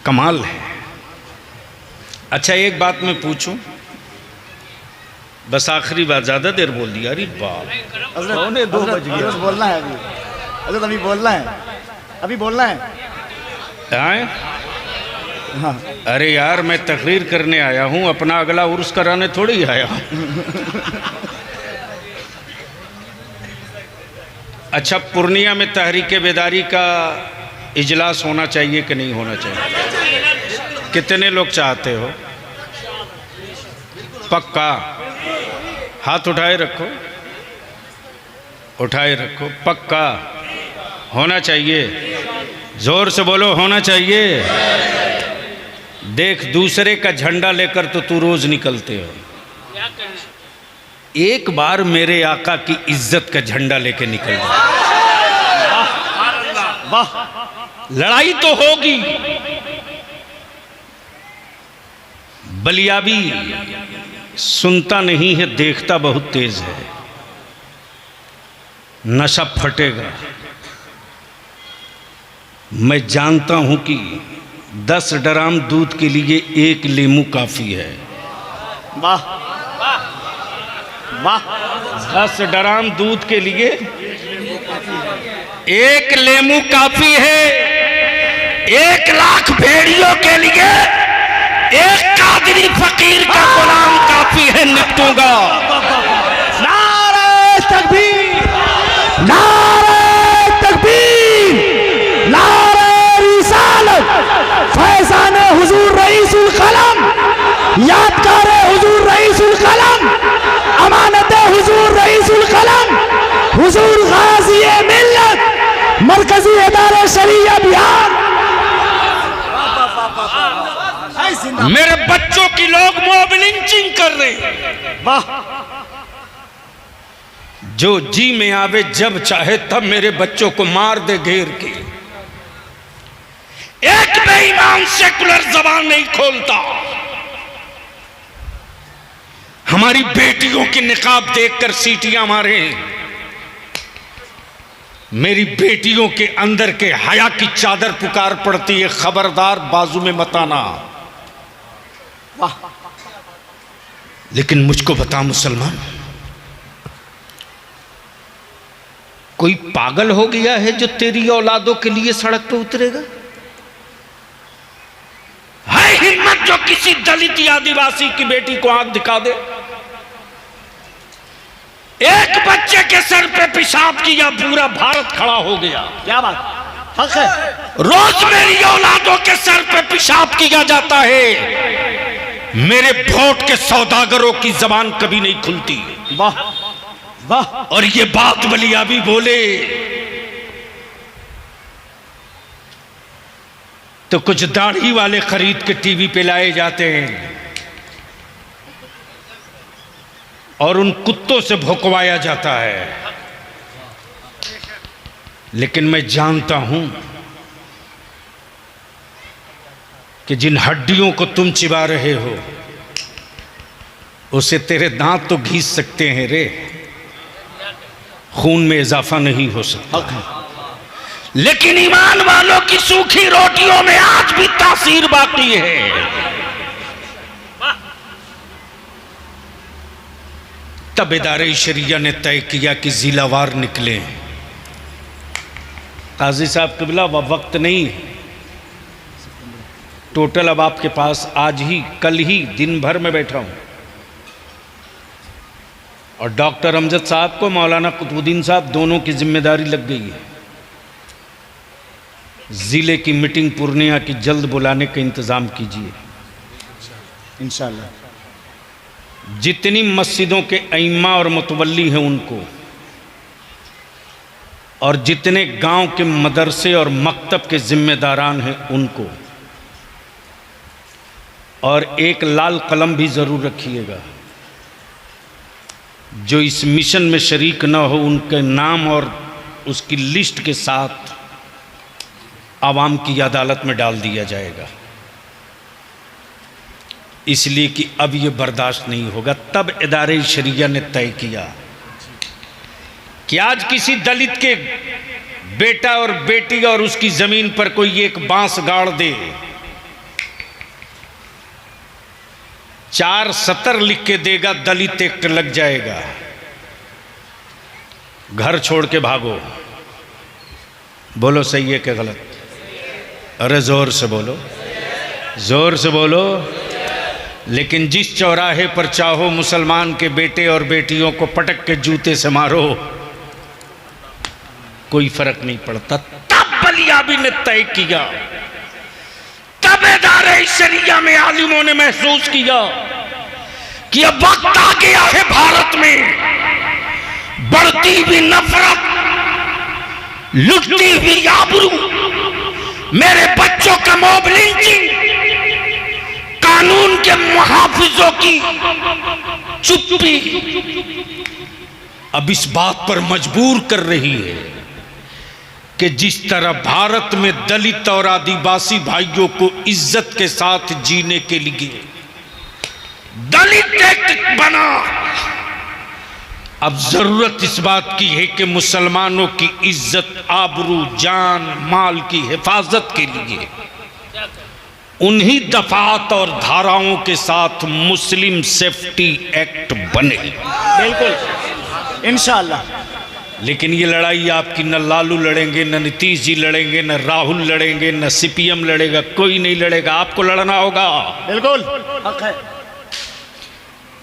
कमाल है। अच्छा एक बात मैं पूछूं, बस आखिरी बात, ज्यादा देर बोल दिया। अरे बाप, पौने 2 बज गए। बोलना है अभी, अभी बोलना है, अभी बोलना है। आए? हाँ। अरे यार मैं तकरीर करने आया हूं, अपना अगला उर्स कराने थोड़ी आया हूं। अच्छा, पूर्णिया में तहरीक बेदारी का इजलास होना चाहिए कि नहीं होना चाहिए? कितने लोग चाहते हो? पक्का? हाथ उठाए रखो, उठाए रखो। पक्का होना चाहिए? जोर से बोलो, होना चाहिए। देख, दूसरे का झंडा लेकर तो तू रोज निकलते हो, एक बार मेरे आका की इज्जत का झंडा लेके निकल जा। वाह। लड़ाई तो होगी। बलियाबी सुनता नहीं है, देखता बहुत तेज है। नशा फटेगा। मैं जानता हूं कि 10 ड्राम दूध के लिए 1 लीमू काफी है। वाह वाह। 10 ड्राम दूध के लिए 1 लीमू काफी है। 1 लाख भेड़ियों के लिए 1 कादरी फकीर का गुलाम काफी है। निपटूंगा। नारे तकबीर, नारे तकबीर, नारे रिसालत, फैज़ाने हुजूर रईसुल कलम, यादगारे हुजूर रईसुल कलम, अमानते हुजूर रईसुल कलम, हुजूर गाज़ी मिल्लत, मरकजी इदारे शरीया बिहार। मेरे बच्चों की लोग मॉब लिंचिंग कर रहे हैं। वाह। जो जी में आवे जब चाहे तब मेरे बच्चों को मार दे घेर के। एक बेईमान सेकुलर जबान नहीं खोलता। हमारी बेटियों की निकाब देखकर सीटियां मारे। मेरी बेटियों के अंदर के हया की चादर पुकार पड़ती है, खबरदार बाजू में मत आना। वाह। लेकिन मुझको बता मुसलमान, कोई पागल हो गया है जो तेरी औलादों के लिए सड़क पे उतरेगा? है हिम्मत जो किसी दलित या आदिवासी की बेटी को आंख दिखा दे? एक बच्चे के सर पे पेशाब किया, पूरा भारत खड़ा हो गया। क्या बात, हक है। रोज मेरी औलादों के सर पे पेशाब किया जाता है, मेरे वोट के सौदागरों की जबान कभी नहीं खुलती। वाह वाह। और ये बात बलिया भी बोले तो कुछ दाढ़ी वाले खरीद के टीवी पे लाए जाते हैं और उन कुत्तों से भुकवाया जाता है। लेकिन मैं जानता हूं कि जिन हड्डियों को तुम चिबा रहे हो उसे तेरे दांत तो घीस सकते हैं रे, खून में इजाफा नहीं हो सकता। लेकिन ईमान वालों की सूखी रोटियों में आज भी तासीर बाकी है। तब इदारे शरिया ने तय किया कि जिलावार निकले। काजी साहब किबला वक्त नहीं, टोटल अब आपके पास आज ही कल ही दिन भर में बैठा हूं। और डॉक्टर अमजद साहब को मौलाना कुतुबुद्दीन साहब दोनों की जिम्मेदारी लग गई है। जिले की मीटिंग पूर्णिया की जल्द बुलाने का इंतजाम कीजिए इंशाअल्लाह। जितनी मस्जिदों के इमाम और मुतवल्ली हैं उनको, और जितने गांव के मदरसे और मकतब के जिम्मेदारान हैं उनको, और एक लाल कलम भी ज़रूर रखिएगा। जो इस मिशन में शरीक न हो उनके नाम और उसकी लिस्ट के साथ आवाम की अदालत में डाल दिया जाएगा, इसलिए कि अब ये बर्दाश्त नहीं होगा। तब इदारे शरिया ने तय किया कि आज किसी दलित के बेटा और बेटी और उसकी जमीन पर कोई एक बांस गाड़ दे, 4 सतर लिख के देगा, दलित एक्ट लग जाएगा, घर छोड़ के भागो। बोलो सही है कि गलत? अरे जोर से बोलो, जोर से बोलो। लेकिन जिस चौराहे पर चाहो मुसलमान के बेटे और बेटियों को पटक के जूते से मारो, कोई फर्क नहीं पड़ता। तब बलियाबी ने तय किया, तब इदारे शरिया में आलिमों ने महसूस किया कि अब वक्त आ गया है भारत में बढ़ती हुई नफरत, लुटती हुई आबरू, मेरे बच्चों का मॉब लिंचिंग, कानून के मुहाफिजों की चुप्पी अब इस बात पर मजबूर कर रही है कि जिस तरह भारत में दलित और आदिवासी भाइयों को इज्जत के साथ जीने के लिए दलित एक्ट बना, अब जरूरत इस बात की है कि मुसलमानों की इज्जत, आबरू, जान, माल की हिफाजत के लिए उन्हीं दफात और धाराओं के साथ मुस्लिम सेफ्टी एक्ट बने। बिल्कुल इंशाअल्लाह। लेकिन ये लड़ाई आपकी न लालू लड़ेंगे, न नीतीश जी लड़ेंगे, न राहुल लड़ेंगे, न सीपीएम लड़ेगा, कोई नहीं लड़ेगा, आपको लड़ना होगा। बिल्कुल हक है।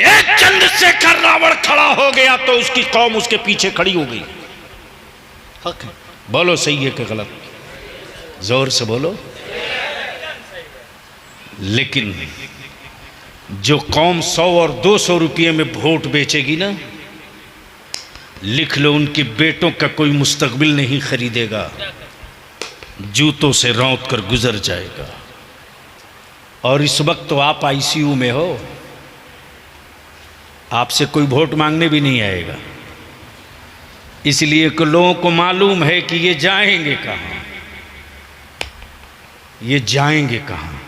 एक चंद्रशेखर रावण खड़ा हो गया तो उसकी कौम उसके पीछे खड़ी हो गई। हक है। बोलो सही है कि गलत? जोर से बोलो। लेकिन जो कौम 100 और 200 रुपये में वोट बेचेगी ना, लिख लो, उनके बेटों का कोई मुस्तकबिल नहीं खरीदेगा, जूतों से रौंद कर गुजर जाएगा। और इस वक्त तो आप आईसीयू में हो, आपसे कोई वोट मांगने भी नहीं आएगा, इसलिए कि लोगों को मालूम है कि ये जाएंगे कहाँ, ये जाएंगे कहाँ।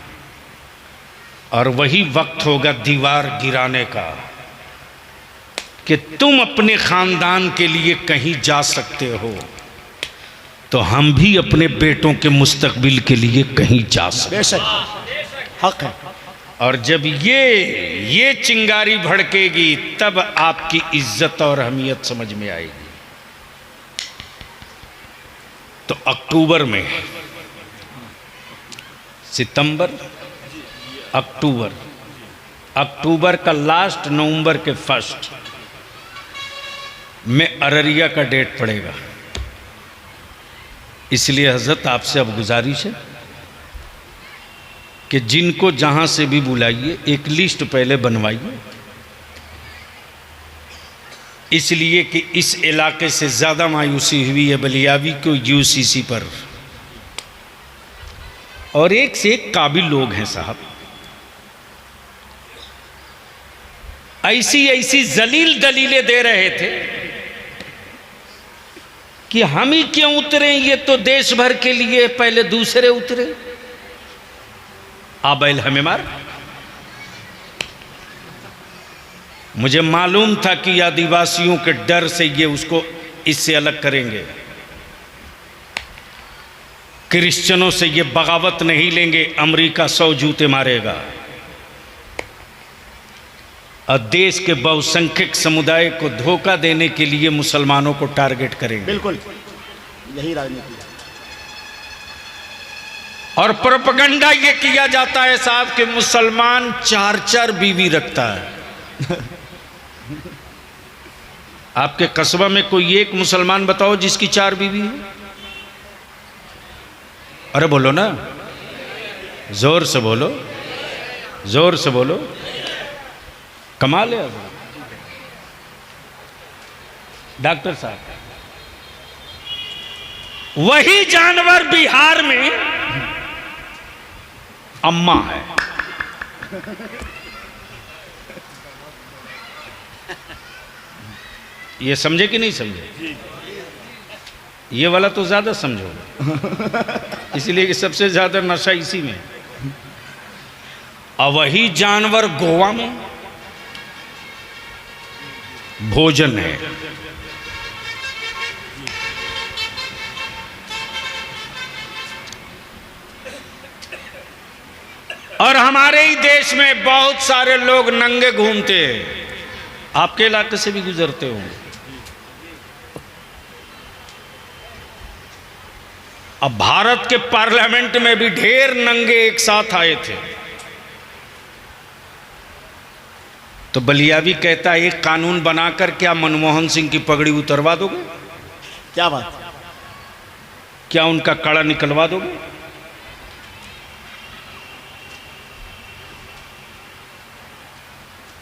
और वही वक्त होगा दीवार गिराने का कि तुम अपने खानदान के लिए कहीं जा सकते हो तो हम भी अपने बेटों के मुस्तकबिल के लिए कहीं जा सकते। बेशक हक है। और जब ये चिंगारी भड़केगी तब आपकी इज्जत और अहमियत समझ में आएगी। तो अक्टूबर में, सितंबर, अक्टूबर का लास्ट, नवंबर के फर्स्ट में अररिया का डेट पड़ेगा। इसलिए हजरत आपसे अब गुजारिश है कि जिनको जहां से भी बुलाइए एक लिस्ट पहले बनवाइए, इसलिए कि इस इलाके से ज़्यादा मायूसी हुई है बलियावी को यूसीसी पर, और एक से एक काबिल लोग हैं साहब। ऐसी ऐसी जलील दलीलें दे रहे थे कि हम ही क्यों उतरे, ये तो देश भर के लिए पहले दूसरे उतरे। आबैल हमें मार। मुझे मालूम था कि आदिवासियों के डर से ये उसको इससे अलग करेंगे, क्रिश्चियनों से ये बगावत नहीं लेंगे, अमेरिका 100 जूते मारेगा, और देश के बहुसंख्यक समुदाय को धोखा देने के लिए मुसलमानों को टारगेट करेंगे। बिल्कुल यही राजनीति है। और प्रोपेगेंडा ये किया जाता है साहब कि मुसलमान 4-4 बीवी रखता है। आपके कस्बा में कोई एक मुसलमान बताओ जिसकी 4 बीवी है? अरे बोलो ना, जोर से बोलो, जोर से बोलो। कमाल है। डॉक्टर साहब, वही जानवर बिहार में अम्मा है। ये समझे कि नहीं समझे? ये वाला तो ज्यादा समझो, इसलिए कि सबसे ज्यादा नशा इसी में। और वही जानवर गोवा में भोजन है। और हमारे ही देश में बहुत सारे लोग नंगे घूमते हैं, आपके इलाके से भी गुजरते होंगे। अब भारत के पार्लियामेंट में भी ढेर नंगे एक साथ आए थे, तो बलियावी कहता है एक कानून बनाकर क्या मनमोहन सिंह की पगड़ी उतरवा दोगे? क्या बात? क्या उनका कड़ा निकलवा दोगे?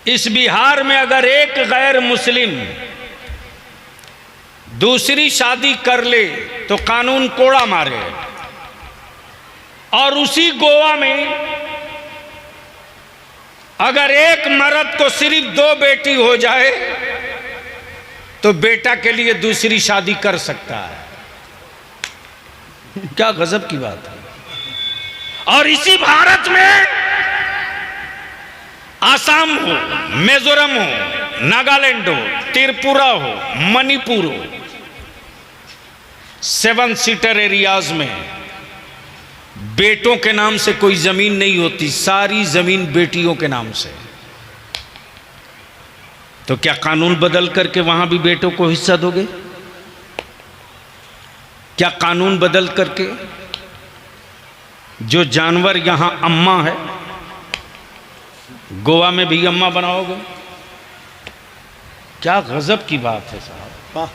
इस बिहार में अगर एक गैर मुस्लिम दूसरी शादी कर ले तो कानून कोड़ा मारे, और उसी गोवा में अगर एक मर्द को सिर्फ 2 बेटी हो जाए तो बेटा के लिए दूसरी शादी कर सकता है। क्या गजब की बात है। और इसी भारत में आसाम हो, मिजोरम हो, नागालैंड हो, त्रिपुरा हो, मणिपुर हो, 7 सीटर एरियाज में बेटों के नाम से कोई जमीन नहीं होती, सारी जमीन बेटियों के नाम से। तो क्या कानून बदल करके वहां भी बेटों को हिस्सा दोगे? क्या कानून बदल करके जो जानवर यहां अम्मा है गोवा में भी अम्मा बनाओगे? क्या गजब की बात है साहब। वाह।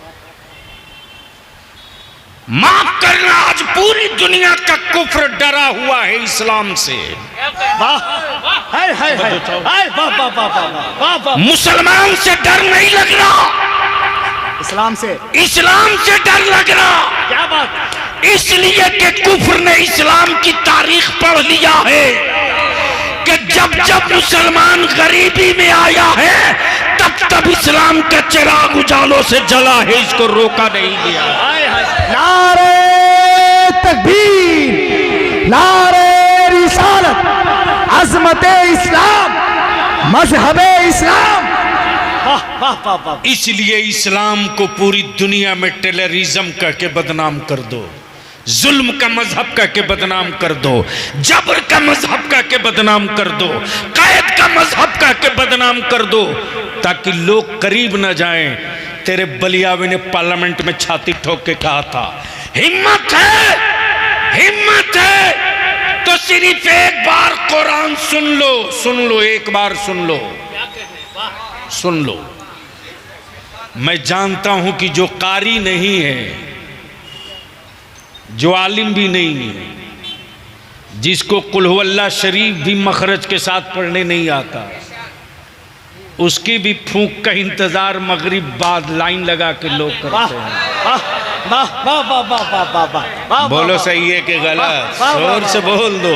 माफ करना, आज पूरी दुनिया का कुफ्र डरा हुआ है इस्लाम से। वाह हाय हाय हाय हाय, वाह वाह वाह वाह वाह। मुसलमान से डर नहीं लग रहा, इस्लाम से, इस्लाम से डर लग रहा। क्या बात? इसलिए कि कुफ्र ने इस्लाम की तारीख पढ़ लिया है कि जब जब मुसलमान गरीबी में आया है तब तब इस्लाम का चिराग उजालों से जला है, इसको रोका नहीं गया। हाय हाय। नारे तकबीर, नारे रिसालत, अज़मते इस्लाम, मजहबे इस्लाम। वाह वाह वाह वाह। इसलिए इस्लाम को पूरी दुनिया में टेररिज्म कह के बदनाम कर दो, जुल्म का मजहब कह के बदनाम कर दो, जबर का मजहब कह के बदनाम कर दो, कैद का मजहब कह के बदनाम कर दो, ताकि लोग करीब न जाएं। तेरे बलियावे ने पार्लियामेंट में छाती ठोक के कहा था, हिम्मत है तो सिर्फ एक बार कुरान सुन लो, एक बार सुन लो। मैं जानता हूं कि जो कारी नहीं है, जो आलिम भी नहीं है, जिसको कुल हुवल्लाह शरीफ भी मखरज के साथ पढ़ने नहीं आता, उसकी भी फूंक का इंतजार मगरिब बाद लाइन लगा के लोग करते हैं। बोलो सही है कि गलत? जोर से बोल दो।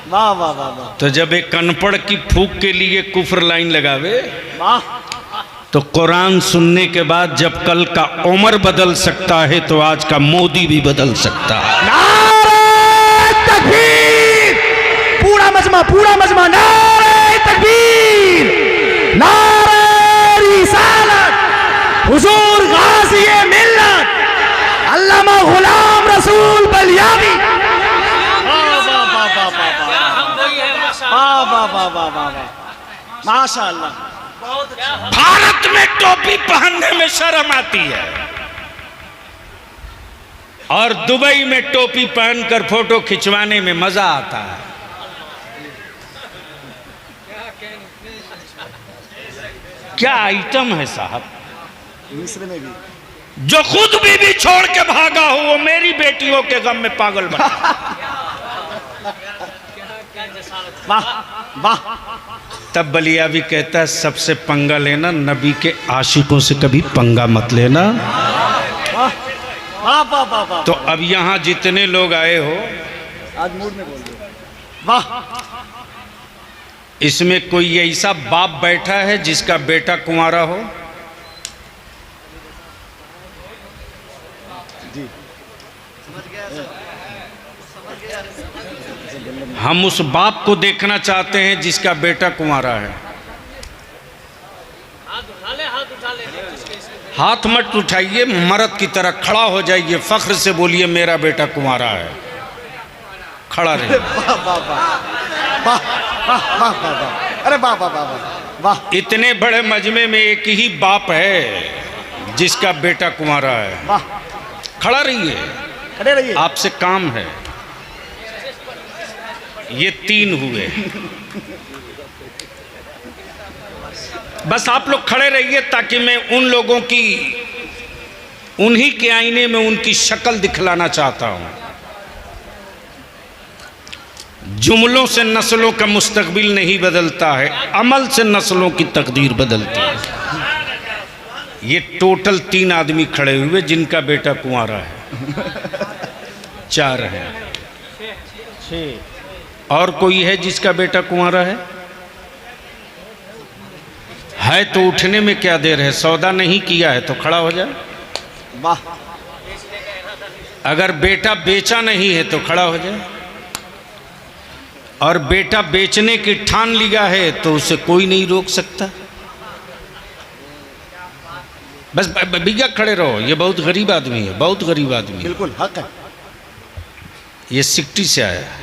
वाह वाह वाह वाह। तो जब एक अनपढ़ की फूंक के लिए कुफ्र लाइन लगावे, वाह तो कुरान सुनने के बाद जब कल का उमर बदल सकता है तो आज का मोदी भी बदल सकता है। नारे तकबीर! पूरा मजमा नारे तकबीर! नारे रिसालत! हुजूर गाज़ी मिल्लत अल्लामा गुलाम रसूल बलियावी! वाह वाह वाह वाह वाह वाह, माशाअल्लाह। भारत में टोपी पहनने में शर्म आती है और दुबई में टोपी पहनकर फोटो खिंचवाने में मजा आता है। क्या आइटम है साहब? मिस्र में भी जो खुद बीवी छोड़ के भागा हो वो मेरी बेटियों के गम में पागल बना। वाह वाह। तब बलिया भी कहता है सबसे पंगा लेना, नबी के आशिकों से कभी पंगा मत लेना। वाह वाह वाह वाह वाह। तो अब यहां जितने लोग आए हो, आज मूड में बोल दो। वाह। इसमें कोई ऐसा बाप बैठा है जिसका बेटा कुंवारा हो? जी हम उस बाप को देखना चाहते हैं जिसका बेटा कुंवारा है। हाथ मत उठाइए, मर्द की तरह खड़ा हो जाइए, फख्र से बोलिए मेरा बेटा कुंवारा है। खड़ा रहे। वाह वाह वाह वाह वाह वाह वाह। अरे वाह वाह वाह वाह वाह। इतने बड़े मजमे में एक ही बाप है जिसका बेटा कुंवारा है। वाह। खड़ा रहिए, खड़े रहिए। आपसे काम है। ये 3 हुए, बस आप लोग खड़े रहिए ताकि मैं उन लोगों की, उन्हीं के आईने में उनकी शक्ल दिखलाना चाहता हूं। जुमलों से नस्लों का मुस्तकबिल नहीं बदलता है, अमल से नस्लों की तकदीर बदलती है। ये टोटल 3 आदमी खड़े हुए जिनका बेटा कुंवारा है। 4 हैं। 6 और कोई है जिसका बेटा कुंवारा है तो उठने में क्या देर है? सौदा नहीं किया है तो खड़ा हो जाए। वाह। अगर बेटा बेचा नहीं है तो खड़ा हो जाए, और बेटा बेचने की ठान लिया है तो उसे कोई नहीं रोक सकता। बस भैया खड़े रहो। ये बहुत गरीब आदमी है, बहुत गरीब आदमी है। बिल्कुल हक है। ये सिक्टी से आया है।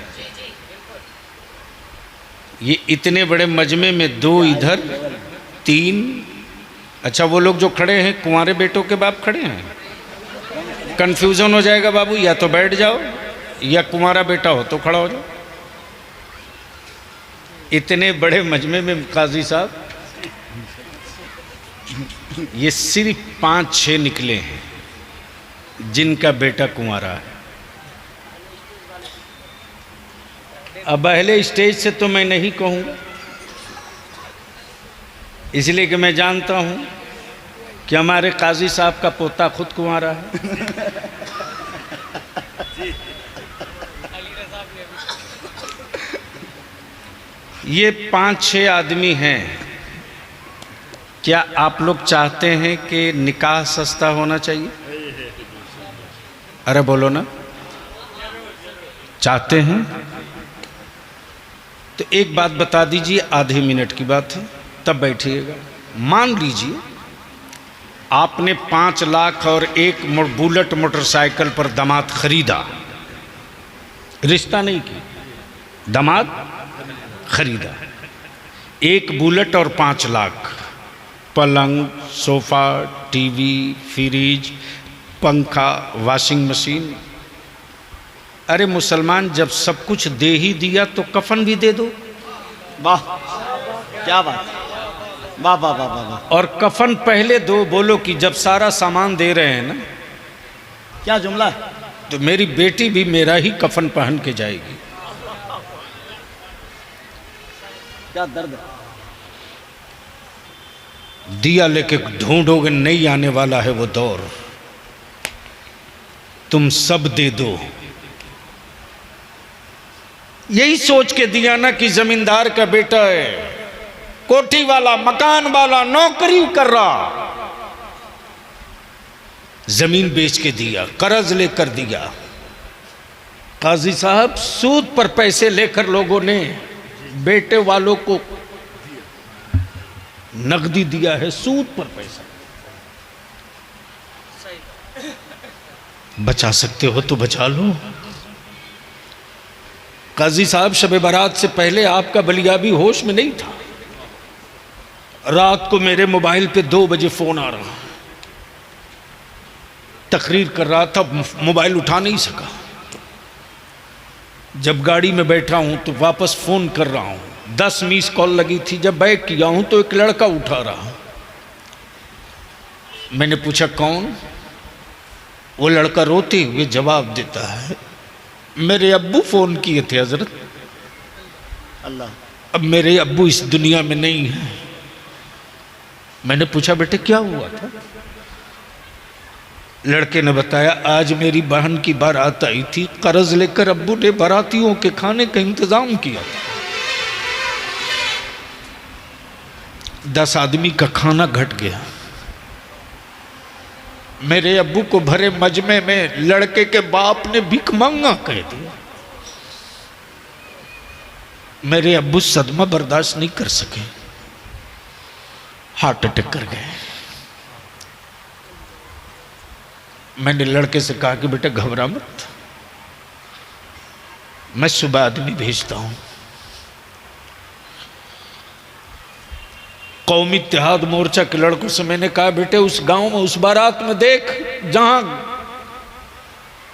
ये इतने बड़े मजमे में 2 इधर 3। अच्छा वो लोग जो खड़े हैं कुंवारे बेटों के बाप खड़े हैं। कंफ्यूजन हो जाएगा बाबू, या तो बैठ जाओ या कुंवारा बेटा हो तो खड़ा हो जाओ। इतने बड़े मजमे में काजी साहब ये सिर्फ 5-6 निकले हैं जिनका बेटा कुंवारा है। अब पहले स्टेज से तो मैं नहीं कहूँगा, इसलिए कि मैं जानता हूँ कि हमारे काजी साहब का पोता खुद कुंवारा है। ये 5-6 आदमी हैं। क्या आप लोग चाहते हैं कि निकाह सस्ता होना चाहिए? अरे बोलो ना, चाहते हैं? तो एक बात बता दीजिए, आधे मिनट की बात है, तब बैठिएगा। मान लीजिए आपने 5 लाख और एक बुलेट मोटरसाइकिल पर दामाद खरीदा, रिश्ता नहीं किया, दामाद खरीदा। 1 बुलेट और 5 लाख, पलंग, सोफा, टीवी, फ्रिज, पंखा, वॉशिंग मशीन। अरे मुसलमान जब सब कुछ दे ही दिया तो कफन भी दे दो। वाह क्या बात। वाह वाह वाह वाह वाह। और कफन पहले दो, बोलो कि जब सारा सामान दे रहे हैं ना, क्या जुमला है? तो मेरी बेटी भी मेरा ही कफन पहन के जाएगी। क्या दर्द है? दिया लेके ढूंढोगे, नहीं आने वाला है वो दौर। तुम सब दे दो। यही सोच के दिया ना कि जमींदार का बेटा है, कोठी वाला, मकान वाला, नौकरी कर रहा, जमीन बेच के दिया, कर्ज लेकर दिया। काजी साहब, सूद पर पैसे लेकर लोगों ने बेटे वालों को नकदी दिया है, सूद पर पैसा। बचा सकते हो तो बचा लो। काजी साहब, शब बारात से पहले आपका बलिया भी होश में नहीं था। रात को मेरे मोबाइल पे 2 बजे फोन आ रहा, तकरीर कर रहा था, मोबाइल उठा नहीं सका। जब गाड़ी में बैठा हूं तो वापस फोन कर रहा हूं, 10 मिस कॉल लगी थी। जब बैक किया हूं तो एक लड़का उठा रहा। मैंने पूछा कौन? वो लड़का रोते हुए जवाब देता है, मेरे अब्बू फोन किए थे हजरत। अल्लाह। अब मेरे अब्बू इस दुनिया में नहीं है। मैंने पूछा बेटे क्या हुआ था? लड़के ने बताया, आज मेरी बहन की बारात आई थी, कर्ज लेकर अब्बू ने बारातियों के खाने का इंतजाम किया था। 10 आदमी का खाना घट गया। मेरे अब्बू को भरे मजमे में लड़के के बाप ने भिख मांगा कह दिया। मेरे अब्बू सदमा बर्दाश्त नहीं कर सके, हार्ट अटैक कर गए। मैंने लड़के से कहा कि बेटा घबरा मत, मैं सुबह आदमी भेजता हूं। कौमी इत्तेहाद मोर्चा के लड़कों से मैंने कहा, बेटे उस गांव में, उस बारात में देख, जहां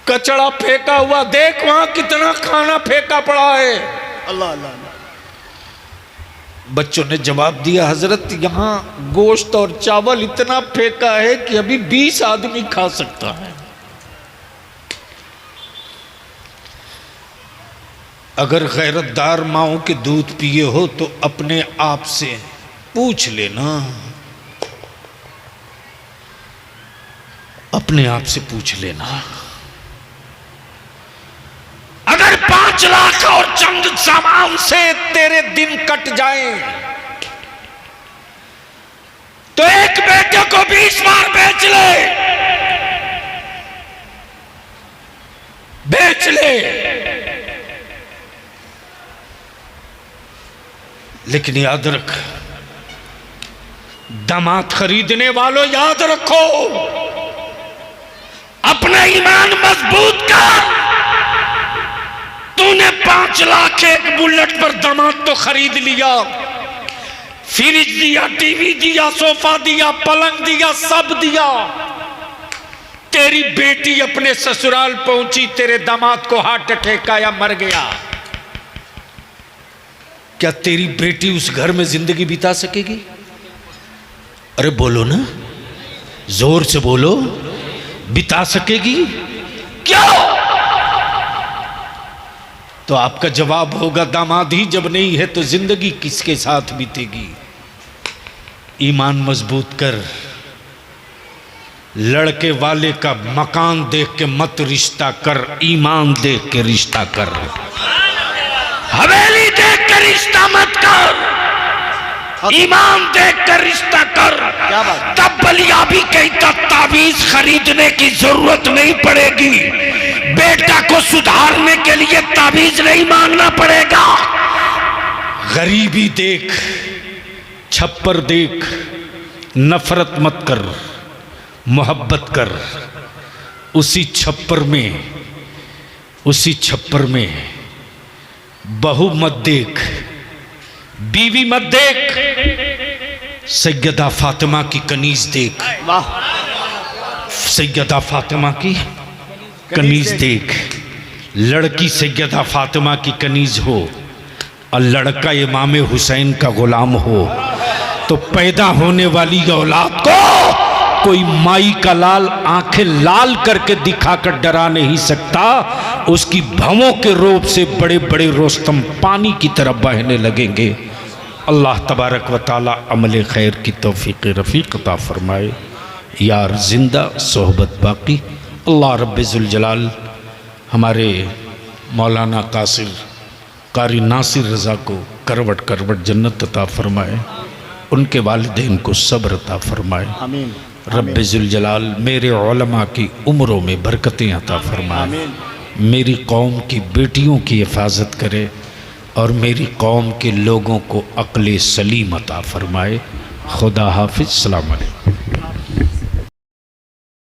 कचड़ा फेंका हुआ, देख वहां कितना खाना फेंका पड़ा है। अल्लाह अल्लाह। बच्चों ने जवाब दिया, हजरत यहां गोश्त और चावल इतना फेंका है कि अभी 20 आदमी खा सकता है। अगर गैरतदार माओं के दूध पिए हो तो अपने आप से पूछ लेना, अपने आप से पूछ लेना। अगर 5 लाख और चंद सामान से तेरे दिन कट जाएं, तो एक बेटे को 20 बार बेच ले, बेच ले। लेकिन याद रख, दामाद खरीदने वालों, याद रखो, अपना ईमान मजबूत कर। तूने 5 लाख एक बुलेट पर दामाद तो खरीद लिया, फ्रिज दिया, टीवी दिया, सोफा दिया, पलंग दिया, सब दिया। तेरी बेटी अपने ससुराल पहुंची, तेरे दामाद को हार्ट अटैक आया, मर गया। क्या तेरी बेटी उस घर में जिंदगी बिता सकेगी? अरे बोलो ना, जोर से बोलो, बिता सकेगी? क्यों? तो आपका जवाब होगा, दामाद ही जब नहीं है तो जिंदगी किसके साथ बीतेगी? ईमान मजबूत कर। लड़के वाले का मकान देख के मत रिश्ता कर, ईमान देख के रिश्ता कर। हवेली देख कर रिश्ता मत कर, ईमान देख कर रिश्ता कर। क्या बात? तब बलिया भी कहता, ताबीज खरीदने की जरूरत नहीं पड़ेगी, बेटा को सुधारने के लिए ताबीज नहीं मांगना पड़ेगा। गरीबी देख, छप्पर देख, नफरत मत कर, मोहब्बत कर। उसी छप्पर में बहू मत देख, बीवी मत देख, सैयदा फातिमा की कनीज देख। वाह। सैयदा फातिमा की कनीज देख। लड़की सैयदा फातिमा की कनीज हो और लड़का इमाम हुसैन का गुलाम हो, तो पैदा होने वाली औलाद को कोई माई का लाल आंखें लाल करके दिखाकर डरा नहीं सकता। उसकी भवों के रोब से बड़े बड़े रोस्तम पानी की तरफ बहने लगेंगे। अल्लाह तबारक व ताला अमल खैर की तौफीक रफ़ीक अता फरमाए। यार जिंदा सोहबत बाकी। अल्लाह रब्बुल जलाल हमारे मौलाना कासिर कारी नासिर रज़ा को करवट करवट जन्नत अता फरमाए। उनके वालिदैन को सब्र अता फरमाए। आमीन। रब्बुल जलाल मेरे उलमा की उम्रों में बरकतें अता फरमाए। मेरी कौम की बेटियों की हिफाजत करे और मेरी कौम के लोगों को अक्ल सलीम अता फरमाए। खुदा हाफिज़। अस्सलाम वालेकुम।